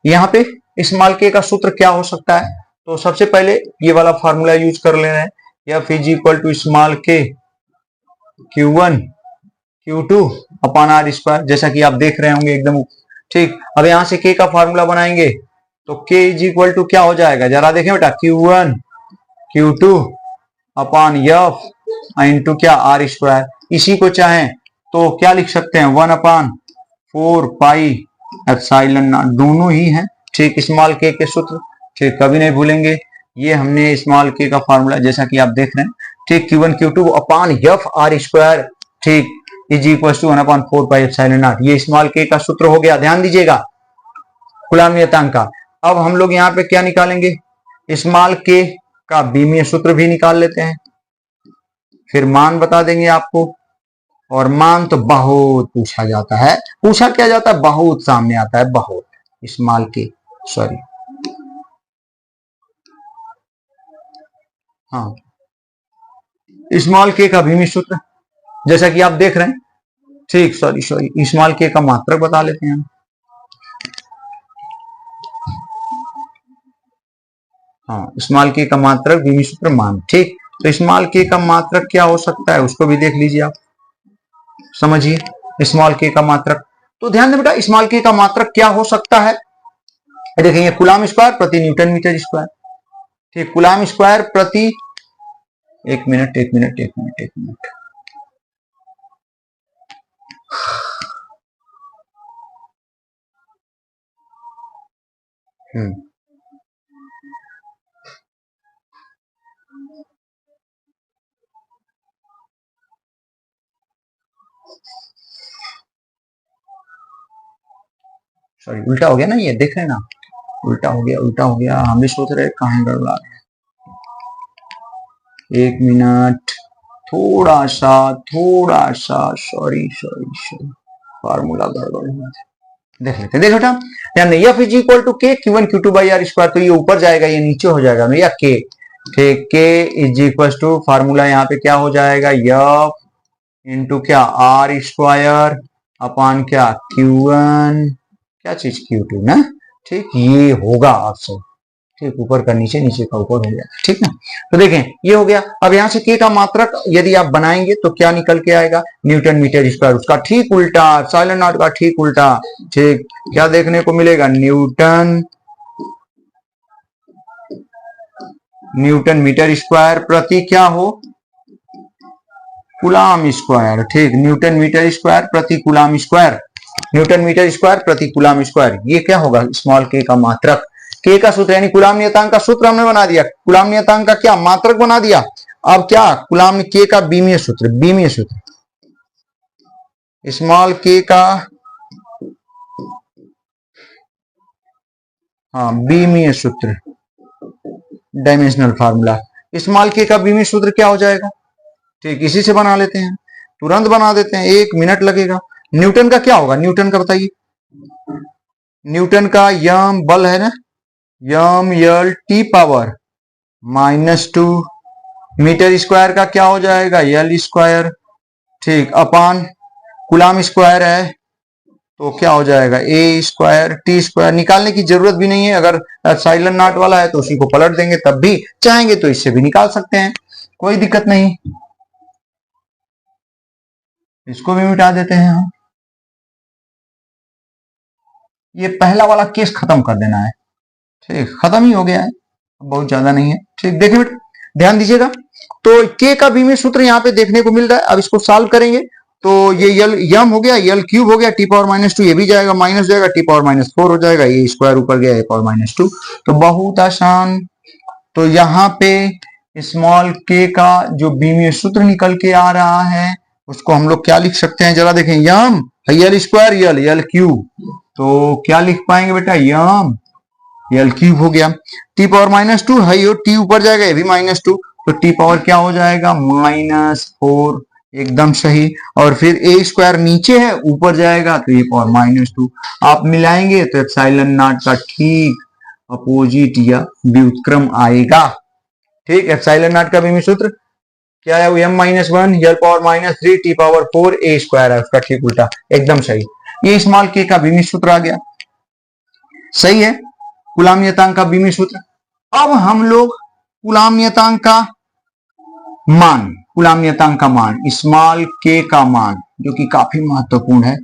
यहाँ पे स्मॉल के का सूत्र क्या हो सकता है, तो सबसे पहले ये वाला फार्मूला यूज कर ले रहे हैं, F is equal to small k Q1 Q2 upon are square, जैसा कि आप देख रहे होंगे एकदम। ठीक, अब यहां से के का फार्मूला बनाएंगे तो के इज इक्वल टू क्या हो जाएगा, जरा देखें बेटा, Q1 Q2 upon F into क्या आर स्क्वायर। इसी को चाहें तो क्या लिख सकते हैं, 1/4 पाई एप्सिलॉन नॉट, दोनों ही हैं। ठीक, स्मॉल के सूत्र, ठीक कभी नहीं भूलेंगे, ये हमने स्मॉल के का फार्मूला जैसा कि आप देख रहे हैं। ठीक, Q1 Q2 upon F R square, ठीक is equal to 1/4 pi epsilon not, ये स्मॉल के का सूत्र हो गया। ध्यान दीजिएगा, कूलाम नियतांक का। अब हम लोग यहाँ पे क्या निकालेंगे, स्मॉल के का बीमीय सूत्र भी निकाल लेते हैं, फिर मान बता देंगे आपको। और मान तो बहुत पूछा जाता है, पूछा क्या जाता है, बहुत सामने आता है, बहुत। स्मॉल के, सॉरी, हाँ स्मॉल के का भीमी सूत्र जैसा कि आप देख रहे हैं। ठीक, सॉरी स्मॉल के का मात्रक बता लेते हैं हम। हाँ स्मॉल के का मात्रक भीमी सूत्र मान। ठीक, तो स्मॉल के का मात्रक क्या हो सकता है उसको भी देख लीजिए आप, समझिए स्मॉल के का मात्रक। तो ध्यान दें बेटा, स्मॉल के का मात्रक क्या हो सकता है, देखेंगे कूलाम स्क्वायर प्रति न्यूटन मीटर स्क्वायर। ठीक, कूलाम स्क्वायर प्रति, एक मिनट, सॉरी उल्टा हो गया ना, ये देख रहे हैं ना, उल्टा हो गया, हम भी सोच रहे कहां गड़बड़ा है। एक मिनट, थोड़ा सा सॉरी फार्मूला गड़बड़ हुआ, देख लेते हैं। देखो बेटा, एफ इज इक्वल टू के Q1 Q2 by R square, तो ये ऊपर जाएगा, ये नीचे हो जाएगा, या के ठीक, K is equal to formula यहाँ पे क्या हो जाएगा, F इंटू क्या आर स्क्वायर अपान क्या Q1 क्या चीज Q2 ना। ठीक, ये होगा आपसे, ठीक, ऊपर का नीचे, नीचे का ऊपर हो गया, ठीक ना। तो देखें ये हो गया। अब यहां से K का मात्रक यदि आप बनाएंगे तो क्या निकल के आएगा, न्यूटन मीटर स्क्वायर। उसका ठीक उल्टा, एप्सिलॉन नॉट का ठीक उल्टा, ठीक, क्या देखने को मिलेगा, न्यूटन मीटर स्क्वायर प्रति क्या हो, कूलाम स्क्वायर। ठीक, न्यूटन मीटर स्क्वायर प्रति coulomb square, newton metre square प्रति कूलाम स्क्वायर। ये क्या होगा, स्मॉल k का मात्रक। k का सूत्र यानी कूलाम नियतांक का सूत्र हमने बना दिया, कूलाम नियतांक का क्या मात्रक बना दिया। अब क्या कूलाम k का बीमीय सूत्र, स्मॉल k का बीमीय सूत्र, डायमेंशनल फार्मूला। स्मॉल k का बीमीय सूत्र क्या हो जाएगा, ठीक, इसी से बना लेते हैं, तुरंत बना देते हैं, 1 मिनट लगेगा। न्यूटन का क्या होगा, न्यूटन का बताइए, न्यूटन का यम बल है ना, यम यल टी पावर -2, मीटर स्क्वायर का क्या हो जाएगा, यल स्क्वायर, ठीक, अपान कूलाम स्क्वायर है तो क्या हो जाएगा, ए स्क्वायर टी स्क्वायर। निकालने की जरूरत भी नहीं है, अगर एप्सिलॉन नॉट वाला है तो उसी को पलट देंगे, तब भी चाहेंगे तो इससे भी निकाल सकते हैं, कोई दिक्कत नहीं। इसको भी मिटा देते हैं हम, ये पहला वाला केस खत्म कर देना है, ठीक, खत्म ही हो गया है, बहुत ज्यादा नहीं है। ठीक, देखिए बेटा ध्यान दीजिएगा, तो के का बीमीय सूत्र यहाँ पे देखने को मिल रहा है। अब इसको सॉल्व करेंगे तो ये यल यम हो गया, यल क्यूब हो गया, टी पावर -2, ये भी जाएगा माइनस जाएगा, टी पावर -4 हो जाएगा, ये स्क्वायर ऊपर गया, ए पावर -2, तो बहुत आसान। तो यहाँ पे स्मॉल के का जो बीमीय सूत्र निकल के आ रहा है उसको हम लोग क्या लिख सकते हैं, जरा देखें, यम यल स्क्वायर यल क्यूब, तो क्या लिख पाएंगे बेटा, यम यल क्यूब हो गया, टी पावर -2 है, और टी ऊपर जाएगा, ये भी -2, तो टी पावर क्या हो जाएगा, -4, एकदम सही। और फिर ए स्क्वायर नीचे है, ऊपर जाएगा तो ये पावर -2, आप मिलाएंगे तो एप्सिलॉन नॉट का ठीक अपोजिट या व्युत्क्रम आएगा। ठीक, एप्सिलॉन नॉट का बीमीय सूत्र क्या है, m-1 यल पावर -3 टी पावर 4 ए स्क्वायर है, उसका ठीक उल्टा, एकदम सही। ये स्मॉल के का बीमीय सूत्र आ गया, सही है, कूलाम नियतांक का बीमीय सूत्र। अब हम लोग कूलाम नियतांक का मान, कूलाम नियतांक का मान, स्मॉल के का मान, जो कि काफी महत्वपूर्ण है,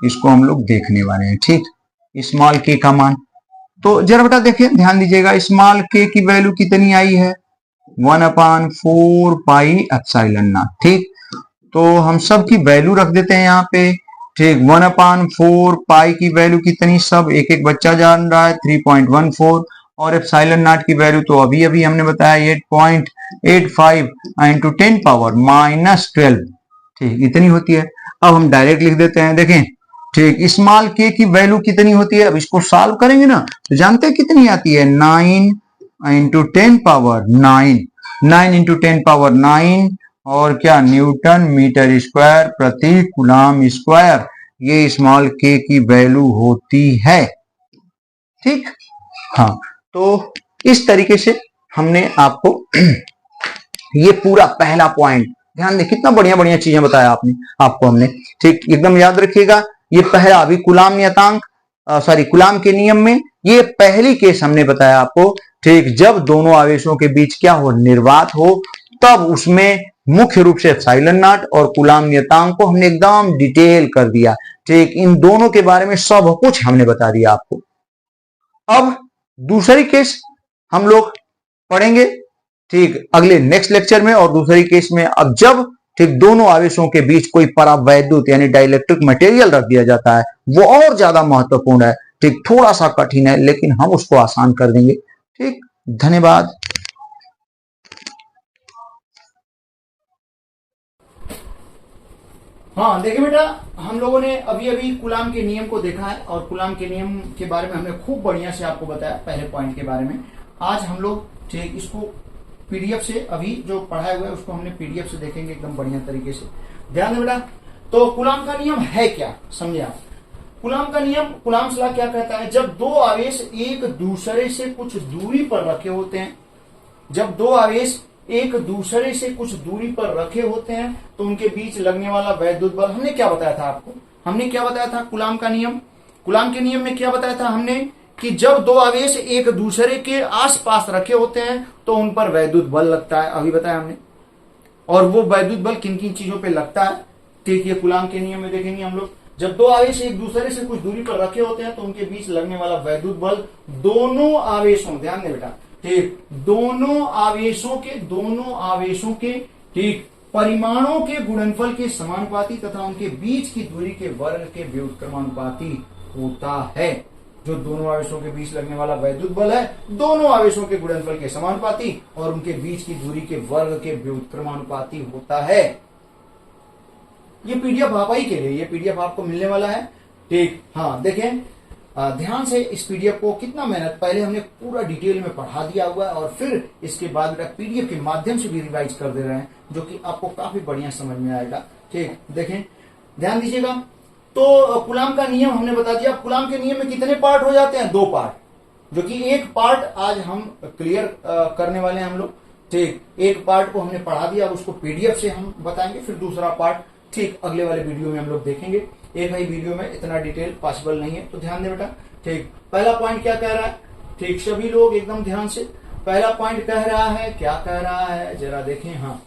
इसको हम लोग देखने वाले हैं। ठीक, स्मॉल के का मान, तो जरा बेटा देखिए, ध्यान दीजिएगा, स्मॉल के की वैल्यू कितनी आई है, 1/4 पाई एप्सिलॉन नॉट। ठीक, तो हम सब की वैल्यू रख देते हैं यहाँ पे। ठीक, 1/4 पाई की वैल्यू कितनी, सब एक एक बच्चा जान रहा है, 3.14, और एप्सिलॉन नॉट की वैल्यू तो अभी अभी हमने बताया 8.85 इंटू 10 पावर -12। ठीक, इतनी होती है। अब हम डायरेक्ट लिख देते हैं, देखें, ठीक, स्मॉल के की वैल्यू कितनी होती है, अब इसको सॉल्व करेंगे ना तो जानते हैं कितनी आती है, 9 इंटू 10 पावर 9, 9 इंटू 10 पावर 9, और क्या, न्यूटन मीटर स्क्वायर प्रति कूलाम स्क्वायर, ये स्मॉल के की वैल्यू होती है। ठीक, हाँ, तो इस तरीके से हमने आपको ये पूरा पहला पॉइंट, ध्यान दें कितना बढ़िया बढ़िया चीजें बताया आपको हमने। ठीक, एकदम याद रखिएगा, ये पहला अभी कूलाम नियतांक कूलाम के नियम में ये पहली केस हमने बताया आपको। ठीक, जब दोनों आवेशों के बीच क्या हो, निर्वात हो, तब उसमें मुख्य रूप से एप्सिलॉन नॉट और कूलाम नियतांक को हमने एकदम डिटेल कर दिया। ठीक, इन दोनों के बारे में सब कुछ हमने बता दिया आपको। अब दूसरी केस हम लोग पढ़ेंगे, ठीक, अगले नेक्स्ट लेक्चर में, और दूसरी केस में अब जब ठीक दोनों आवेशों के बीच कोई परावैद्युत यानी डाइलेक्ट्रिक मटेरियल रख दिया जाता है, वो और ज्यादा महत्वपूर्ण है। ठीक, थोड़ा सा कठिन है लेकिन हम उसको आसान कर देंगे। ठीक, धन्यवाद। हाँ देखिए बेटा, हम लोगों ने अभी अभी कूलाम के नियम को देखा है, और कूलाम के नियम के बारे में हमने खूब बढ़िया से आपको बताया पहले पॉइंट के बारे में। आज हम लोग ठीक इसको पीडीएफ से, अभी जो पढ़ाया हुआ है उसको हमने पीडीएफ से देखेंगे एकदम बढ़िया तरीके से। ध्यान दे बेटा, तो कूलाम का नियम है क्या, समझे आप। कूलाम का नियम, कूलाम सलाह क्या कहता है, जब दो आवेश एक दूसरे से कुछ दूरी पर रखे होते हैं जब दो आवेश एक दूसरे से कुछ दूरी पर रखे होते हैं तो उनके बीच लगने वाला वैद्युत बल, हमने क्या बताया था आपको, हमने क्या बताया था कूलाम का नियम, कूलाम के नियम में क्या बताया था हमने कि जब दो आवेश एक दूसरे के आसपास रखे होते हैं तो उन पर वैद्युत बल लगता है, अभी बताया हमने। और वो वैद्युत बल किन किन चीजों पे लगता है, ठीक, ये कूलाम के नियम में देखेंगे हम लोग। जब दो आवेश एक दूसरे से कुछ दूरी पर रखे होते हैं तो उनके बीच लगने वाला वैद्युत बल दोनों आवेशों, ध्यान दें बेटा, ठीक, दोनों आवेशों के ठीक परिमाणों के गुणनफल के समानुपाती तथा उनके बीच की दूरी के वर्ग के व्युत्क्रमानुपाती होता है। जो दोनों आवेशों के बीच लगने वाला वैद्युत बल है दोनों आवेशों के गुणनफल के समानुपाती और उनके बीच की दूरी के वर्ग के व्युत्क्रमानुपाती होता है। ये पीडीएफ आप ही के लिए, ये पीडीएफ आपको मिलने वाला है, ठीक। हाँ देखें ध्यान से इस पीडीएफ को, कितना मेहनत, पहले हमने पूरा डिटेल में पढ़ा दिया हुआ है और फिर इसके बाद पीडीएफ के माध्यम से भी रिवाइज कर दे रहे हैं, जो कि आपको काफी बढ़िया समझ में आएगा, ठीक। देखें ध्यान दीजिएगा, तो कूलाम का नियम हमने बता दिया। कूलाम के नियम में कितने पार्ट हो जाते हैं, 2 पार्ट, जो कि एक पार्ट आज हम क्लियर करने वाले हैं हम लोग, ठीक। एक पार्ट को हमने पढ़ा दिया, उसको पीडीएफ से हम बताएंगे, फिर दूसरा पार्ट ठीक अगले वाले वीडियो में हम लोग देखेंगे। एक ही वीडियो में इतना डिटेल पॉसिबल नहीं है, तो ध्यान दे बेटा, ठीक। पहला पॉइंट क्या कह रहा है, ठीक, सभी लोग एकदम ध्यान से, पहला पॉइंट कह रहा है, क्या कह रहा है जरा देखें। हाँ,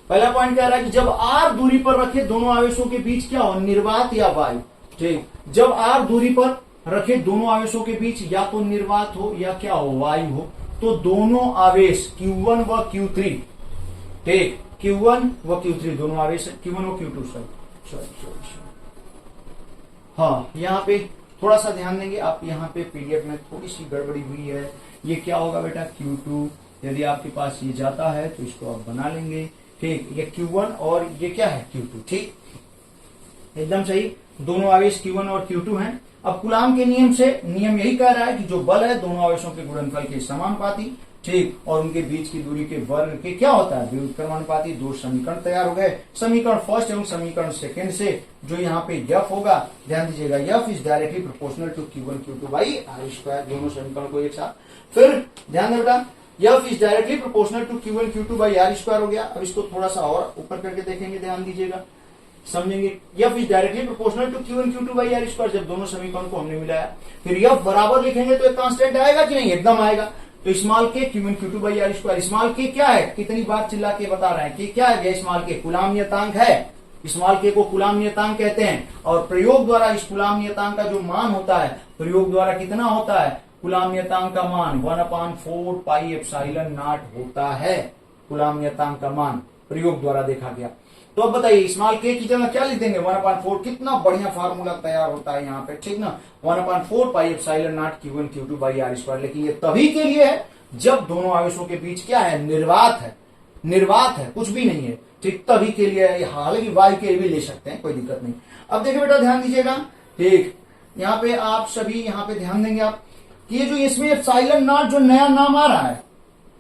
पहला पॉइंट कह रहा है कि जब r दूरी पर रखे दोनों आवेशों के बीच क्या हो, निर्वात या वायु, ठीक। जब r दूरी पर रखे दोनों आवेशों के बीच या तो निर्वात हो या क्या हो, वायु हो, तो दोनों आवेश Q1 व Q3, ठीक, Q1 व Q3 दोनों आवेश है, Q1 व Q2, सॉरी। हाँ, यहाँ पे थोड़ा सा ध्यान देंगे आप, यहाँ पे पीडीएफ में थोड़ी सी गड़बड़ी हुई है। ये क्या होगा बेटा, Q2, यदि आपके पास ये जाता है तो इसको आप बना लेंगे, ठीक। ये Q1 और ये क्या है, Q2, ठीक, एकदम सही, दोनों आवेश Q1 और Q2 हैं। अब कूलाम के नियम से नियम यही कह रहा है कि जो बल है दोनों आवेशों के गुणनफल के समानुपाती, ठीक, और उनके बीच की दूरी के वर्ग के क्या होता है, व्युत्क्रमानुपाती। 2 समीकरण तैयार हो गए। समीकरण फर्स्ट एवं समीकरण सेकंड से जो यहाँ पे F होगा, ध्यान दीजिएगा, F is directly proportional to Q1 Q2 by R square, दोनों समीकरण को एक साथ। फिर ध्यान दे बेटा, F is directly proportional to Q1 Q2 by R square हो गया। अब इसको थोड़ा सा और ऊपर करके देखेंगे, ध्यान दीजिएगा, समझेंगे। F is directly proportional to Q1 Q2 by R square, जब दोनों समीकरण को हमने मिलाया, फिर F बराबर लिखेंगे तो एक कांस्टेंट आएगा कि नहीं, एकदम आएगा। तो small k Q1 Q2 by R square, small के क्या है, कितनी बार चिल्ला के बता रहे हैं कि क्या है, स्मॉल के कूलाम नियतांक है, स्मॉल के को कूलाम नियतांक कहते हैं। और प्रयोग द्वारा इस कूलाम नियतांक का जो मान होता है, प्रयोग द्वारा कितना होता है, कूलाम नियतांक का मान 1/4 पाई एप्सिलॉन नॉट होता है। कूलाम नियतांक का मान प्रयोग द्वारा देखा गया। तो अब बताइए स्मॉल के की जगह क्या लिख देंगे, 1/4, कितना बढ़िया फार्मूला तैयार होता है यहाँ पे, ठीक ना, 1/4 pi epsilon naught Q1 Q2 by R square. लेकिन ये तभी के लिए है जब दोनों आवेशों के बीच क्या है, निर्वात है, निर्वात है, कुछ भी नहीं है, ठीक, तभी के लिए है। हालांकि वायु के भी ले सकते हैं, कोई दिक्कत नहीं। अब देखिए बेटा ध्यान दीजिएगा, ठीक, यहाँ पे आप सभी यहाँ पे ध्यान देंगे आप कि ये जो इसमें एप्सिलॉन नॉट जो नया नाम आ रहा है,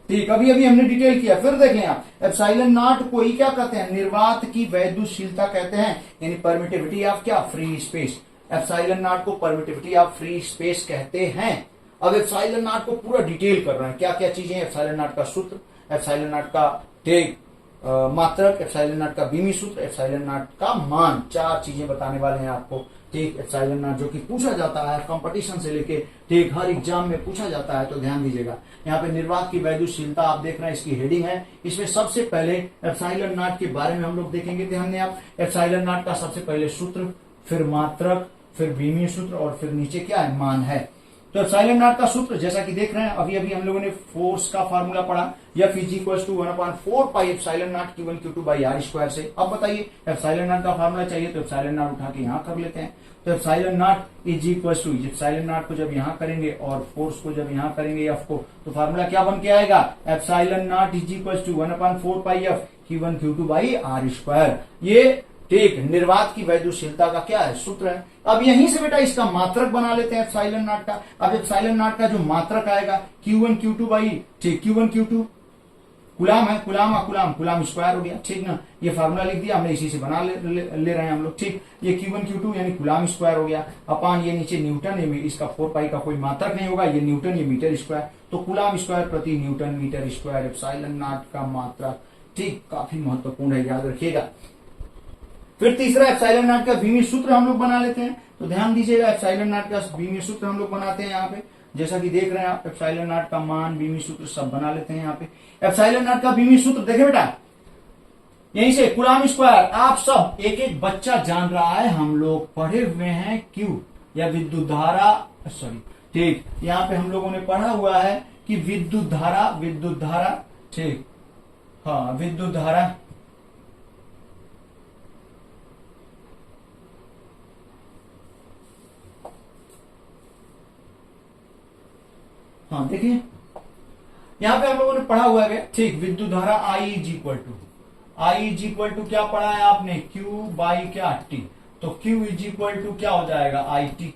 ठीक, अभी अभी हमने डिटेल किया, फिर देख लें आप, एप्सिलॉन नॉट को ही क्या कहते हैं, निर्वात की वैद्युशीलता कहते हैं, यानी परमिटिविटी ऑफ क्या, फ्री स्पेस। एप्सिलॉन नॉट को परमिटिविटी ऑफ फ्री स्पेस कहते हैं। अब एप्सिलॉन नॉट को पूरा डिटेल कर रहे हैं, क्या क्या चीजें, एप्सिलॉन नॉट का सूत्र, एप्सिलॉन नॉट का ठीक मात्रक, एप्सिलॉन नॉट का बीमी सूत्र, एप्सिलॉन नॉट का मान, 4 चीजें बताने वाले हैं आपको, ठीक। एप्सिलॉन नॉट जो कि पूछा जाता है कंपटीशन से लेके, ठीक, हर एग्जाम में पूछा जाता है, तो ध्यान दीजिएगा। यहाँ पे निर्वात की वैद्युशीलता आप देख रहे हैं, इसकी हेडिंग है। इसमें सबसे पहले एप्सिलॉन नॉट के बारे में हम लोग देखेंगे, ध्यान दें आप। एप्सिलॉन नॉट का सबसे पहले सूत्र, फिर मात्रक, फिर बीमी सूत्र और फिर नीचे क्या है, मान है। तो एप्सिलॉन नॉट का सूत्र जैसा कि देख रहे हैं, अभी अभी हम लोगों ने फोर्स का फार्मूला पढ़ा, F is equal to 1/4 pi epsilon naught Q1 Q2 by R square से। अब बताइए एप्सिलॉन नॉट का फार्मूला चाहिए तो एप्सिलॉन नॉट उठा के यहाँ कर लेते हैं। तो epsilon naught is equal to, epsilon naught को जब यहाँ करेंगे और फोर्स को जब यहाँ करेंगे F को, तो फार्मूला क्या बन के आएगा, epsilon naught is equal to 1/4 pi F Q1 Q2 by R square. ये ठीक निर्वात की वैद्युशीलता का क्या है, सूत्र है। अब यहीं से बेटा इसका मात्रक बना लेते हैं एप्सिलॉन नॉट का। अब एप्सिलॉन नॉट का जो मात्रक आएगा Q1 Q2 बाई, ठीक, Q1 Q2 कुलाम है, कुलाम स्क्वायर हो गया, ठीक ना। ये फार्मूला लिख दिया हमने, इसी से बना ले रहे हैं हम लोग, ठीक। ये Q1 Q2 यानी कुलाम स्क्वायर हो गया, अपान ये नीचे न्यूटन है, इसका 4 पाई का कोई मात्रक नहीं होगा, ये न्यूटन, ये मीटर स्क्वायर, तो कुलाम स्क्वायर प्रति newton metre square epsilon naught का मात्रक, ठीक। काफी महत्वपूर्ण है, याद रखिएगा। फिर तीसरा एप्सिलॉन नॉट का बीमीय सूत्र हम लोग बना लेते हैं, तो ध्यान दीजिएगा एप्सिलॉन नॉट का बीमीय सूत्र हम लोग बनाते हैं यहाँ पे, जैसा कि देख रहे हैं आप, एप्सिलॉन नॉट का मान, बीमीय सूत्र सब बना लेते हैं यहाँ पे। एप्सिलॉन नॉट का बीमीय सूत्र देखे बेटा, यहीं से कुलाम स्क्वायर, आप सब एक एक बच्चा जान रहा है, हम लोग पढ़े हुए हैं क्यू या विद्युत धारा, सॉरी, ठीक, यहाँ पे हम लोगों ने पढ़ा हुआ है कि विद्युत धारा, ठीक, हाँ विद्युत धारा हाँ देखिए यहां पे हम लोगों ने पढ़ा हुआ है, ठीक, विद्युत धारा I इज इक्वल टू क्या पढ़ा है आपने, Q बाई क्या T, तो Q इज इक्वल टू क्या हो जाएगा IT।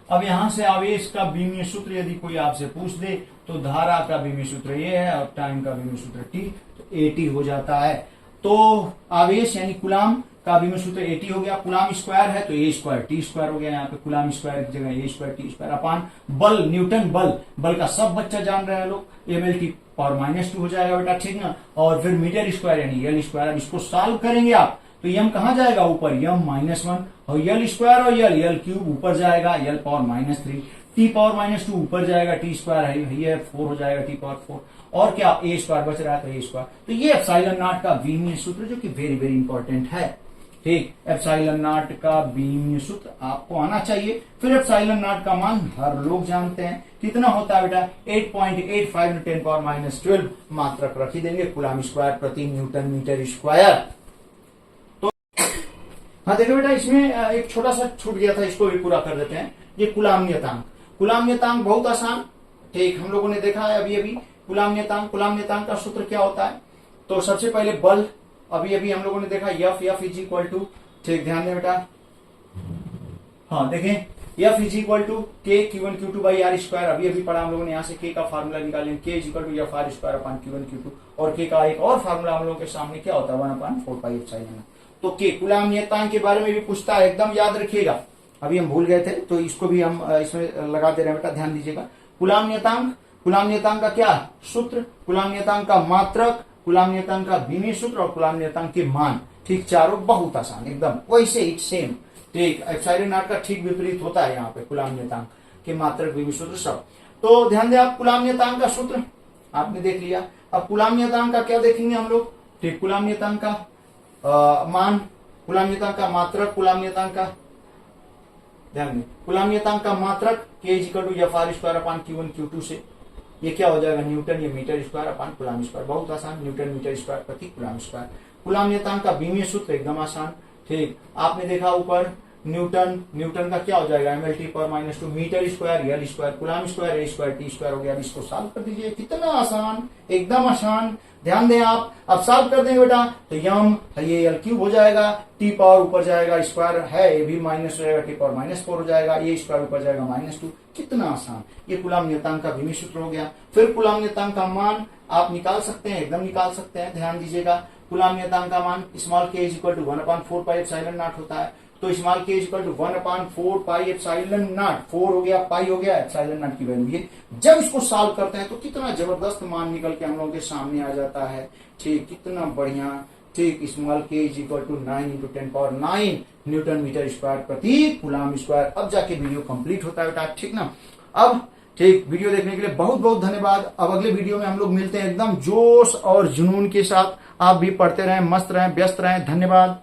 अब यहां से आवेश का बीमीय सूत्र यदि कोई आपसे पूछ दे तो धारा का बीमीय सूत्र ये है और टाइम का बीमीय सूत्र T, तो AT हो जाता है। तो आवेश यानी कुलाम का बीमीय सूत्र AT हो गया, कुलाम स्क्वायर है तो A स्क्वायर T स्क्वायर हो गया, यहाँ पे कुलाम स्क्वायर की जगह A स्क्वायर T स्क्वायर, अपान बल, न्यूटन बल का सब बच्चा जान रहे हैं लोग, mL पावर -2 हो जाएगा बेटा, ठीक ना। और फिर मीटर स्क्वायर यानी L स्क्वायर, अब इसको सॉल्व करेंगे आप तो यम कहां जाएगा ऊपर, यम -1 और L स्क्वायर और L क्यूब ऊपर जाएगा, L पावर -3, T पावर -2 ऊपर जाएगा, T स्क्वायर है 4 हो जाएगा, T पावर 4, और क्या A स्क्वायर बच रहा है तो A स्क्वायर। तो ये एप्सिलॉन नॉट का बीमीय सूत्र जो कि वेरी वेरी इंपॉर्टेंट है, ठीक। एप्सिलॉन नॉट का बीमीय सूत्र आपको आना चाहिए। फिर एप्सिलॉन नॉट का मान हर लोग जानते हैं, कितना होता है बेटा, 8.85 × 10⁻12 मात्रक रख ही देंगे, कुलाम स्क्वायर प्रति न्यूटन मीटर स्क्वायर। तो हाँ देखो बेटा, इसमें एक छोटा सा छूट गया था, इसको भी पूरा कर देते हैं। ये कुलाम नियतांक बहुत आसान, ठीक, हम लोगों ने देखा है अभी कुलाम नियतांक का सूत्र क्या होता है। तो सबसे पहले बल, अभी हम लोगों ने देखा F इज इक्वल टू, ठीक, ध्यान दें बेटा, हाँ देखें, F is equal to K Q1 Q2 by R square, अभी पढ़ा हम लोगों ने, यहाँ से K का फार्मूला निकालें, K is equal to F R square upon Q1 Q2, और K का एक और फार्मूला हम लोगों के सामने क्या होता है, 1/4 पाई एप्सिलॉन। तो K कुलाम नियतांक के बारे में भी पूछता है, एकदम याद रखिएगा, अभी हम भूल गए थे तो इसको भी हम इसमें लगा दे रहे हैं बेटा, ध्यान दीजिएगा। कुलाम नियतांक का क्या सूत्र, कुलाम नियतांक का मात्रक, कुलाम नियतांक का बीमीय सूत्र और कुलाम नियतांक के मान, ठीक, चारों बहुत आसान, एकदम वैसे ही सेम, ठीक। एप्सिलॉन नॉट का ठीक विपरीत होता है यहाँ पे, कुलाम नियतांक के मात्रक बीमीय सूत्र सब। तो ध्यान दें आप, कुलाम नियतांक का सूत्र आपने देख लिया, अब कुलाम नियतांक का क्या देखेंगे हम लोग, ठीक, कुलाम नियतांक का मान, कुलाम नियतांक का मात्रक, कुलाम नियतांक का, ध्यान दें, कुलाम नियतांक का मात्रक K is equal to F R square upon Q1 Q2 से, ये क्या हो जाएगा, न्यूटन, ये metre square upon coulomb square, बहुत आसान, न्यूटन मीटर स्क्वायर प्रति कुलाम स्क्वायर। कुलाम नियतांक का बीमीय सूत्र एकदम आसान, ठीक, आपने देखा ऊपर न्यूटन का क्या हो जाएगा, mL power -2, metre square L square, coulomb square A square T square हो गया। अब इसको सॉल्व कर दीजिए, कितना आसान, एकदम आसान, ध्यान दें आप। अब सॉल्व कर देंगे बेटा तो यम ये L क्यूब हो जाएगा, T पावर ऊपर जाएगा, स्क्वायर है ये भी माइनस रहेगा, T पावर -4 हो जाएगा, ये स्क्वायर ऊपर जाएगा -2, कितना आसान। ये कुलाम नियतांक का बीमीय सूत्र हो गया। फिर कुलाम नियतांक का मान आप निकाल सकते हैं, एकदम निकाल सकते हैं, ध्यान दीजिएगा। कुलाम नियतांक का मान small k is equal to 1/4 pi epsilon naught होता है, तो small k is equal to 1/4 pi epsilon naught, 4 हो गया, पाई हो गया, एप्सिलॉन नॉट की वैल्यू ये। जब इसको सॉल्व करते हैं तो कितना जबरदस्त मान निकल के हम लोगों के सामने आ जाता है, ठीक, कितना बढ़िया, ठीक। Small k is equal to 9 × 10⁹ newton metre square प्रति कुलाम स्क्वायर। अब जाके वीडियो कंप्लीट होता है बेटा, ठीक ना। अब ठीक, वीडियो देखने के लिए बहुत बहुत धन्यवाद। अब अगले वीडियो में हम लोग मिलते हैं एकदम जोश और जुनून के साथ। आप भी पढ़ते रहें, मस्त रहें, व्यस्त रहें। धन्यवाद।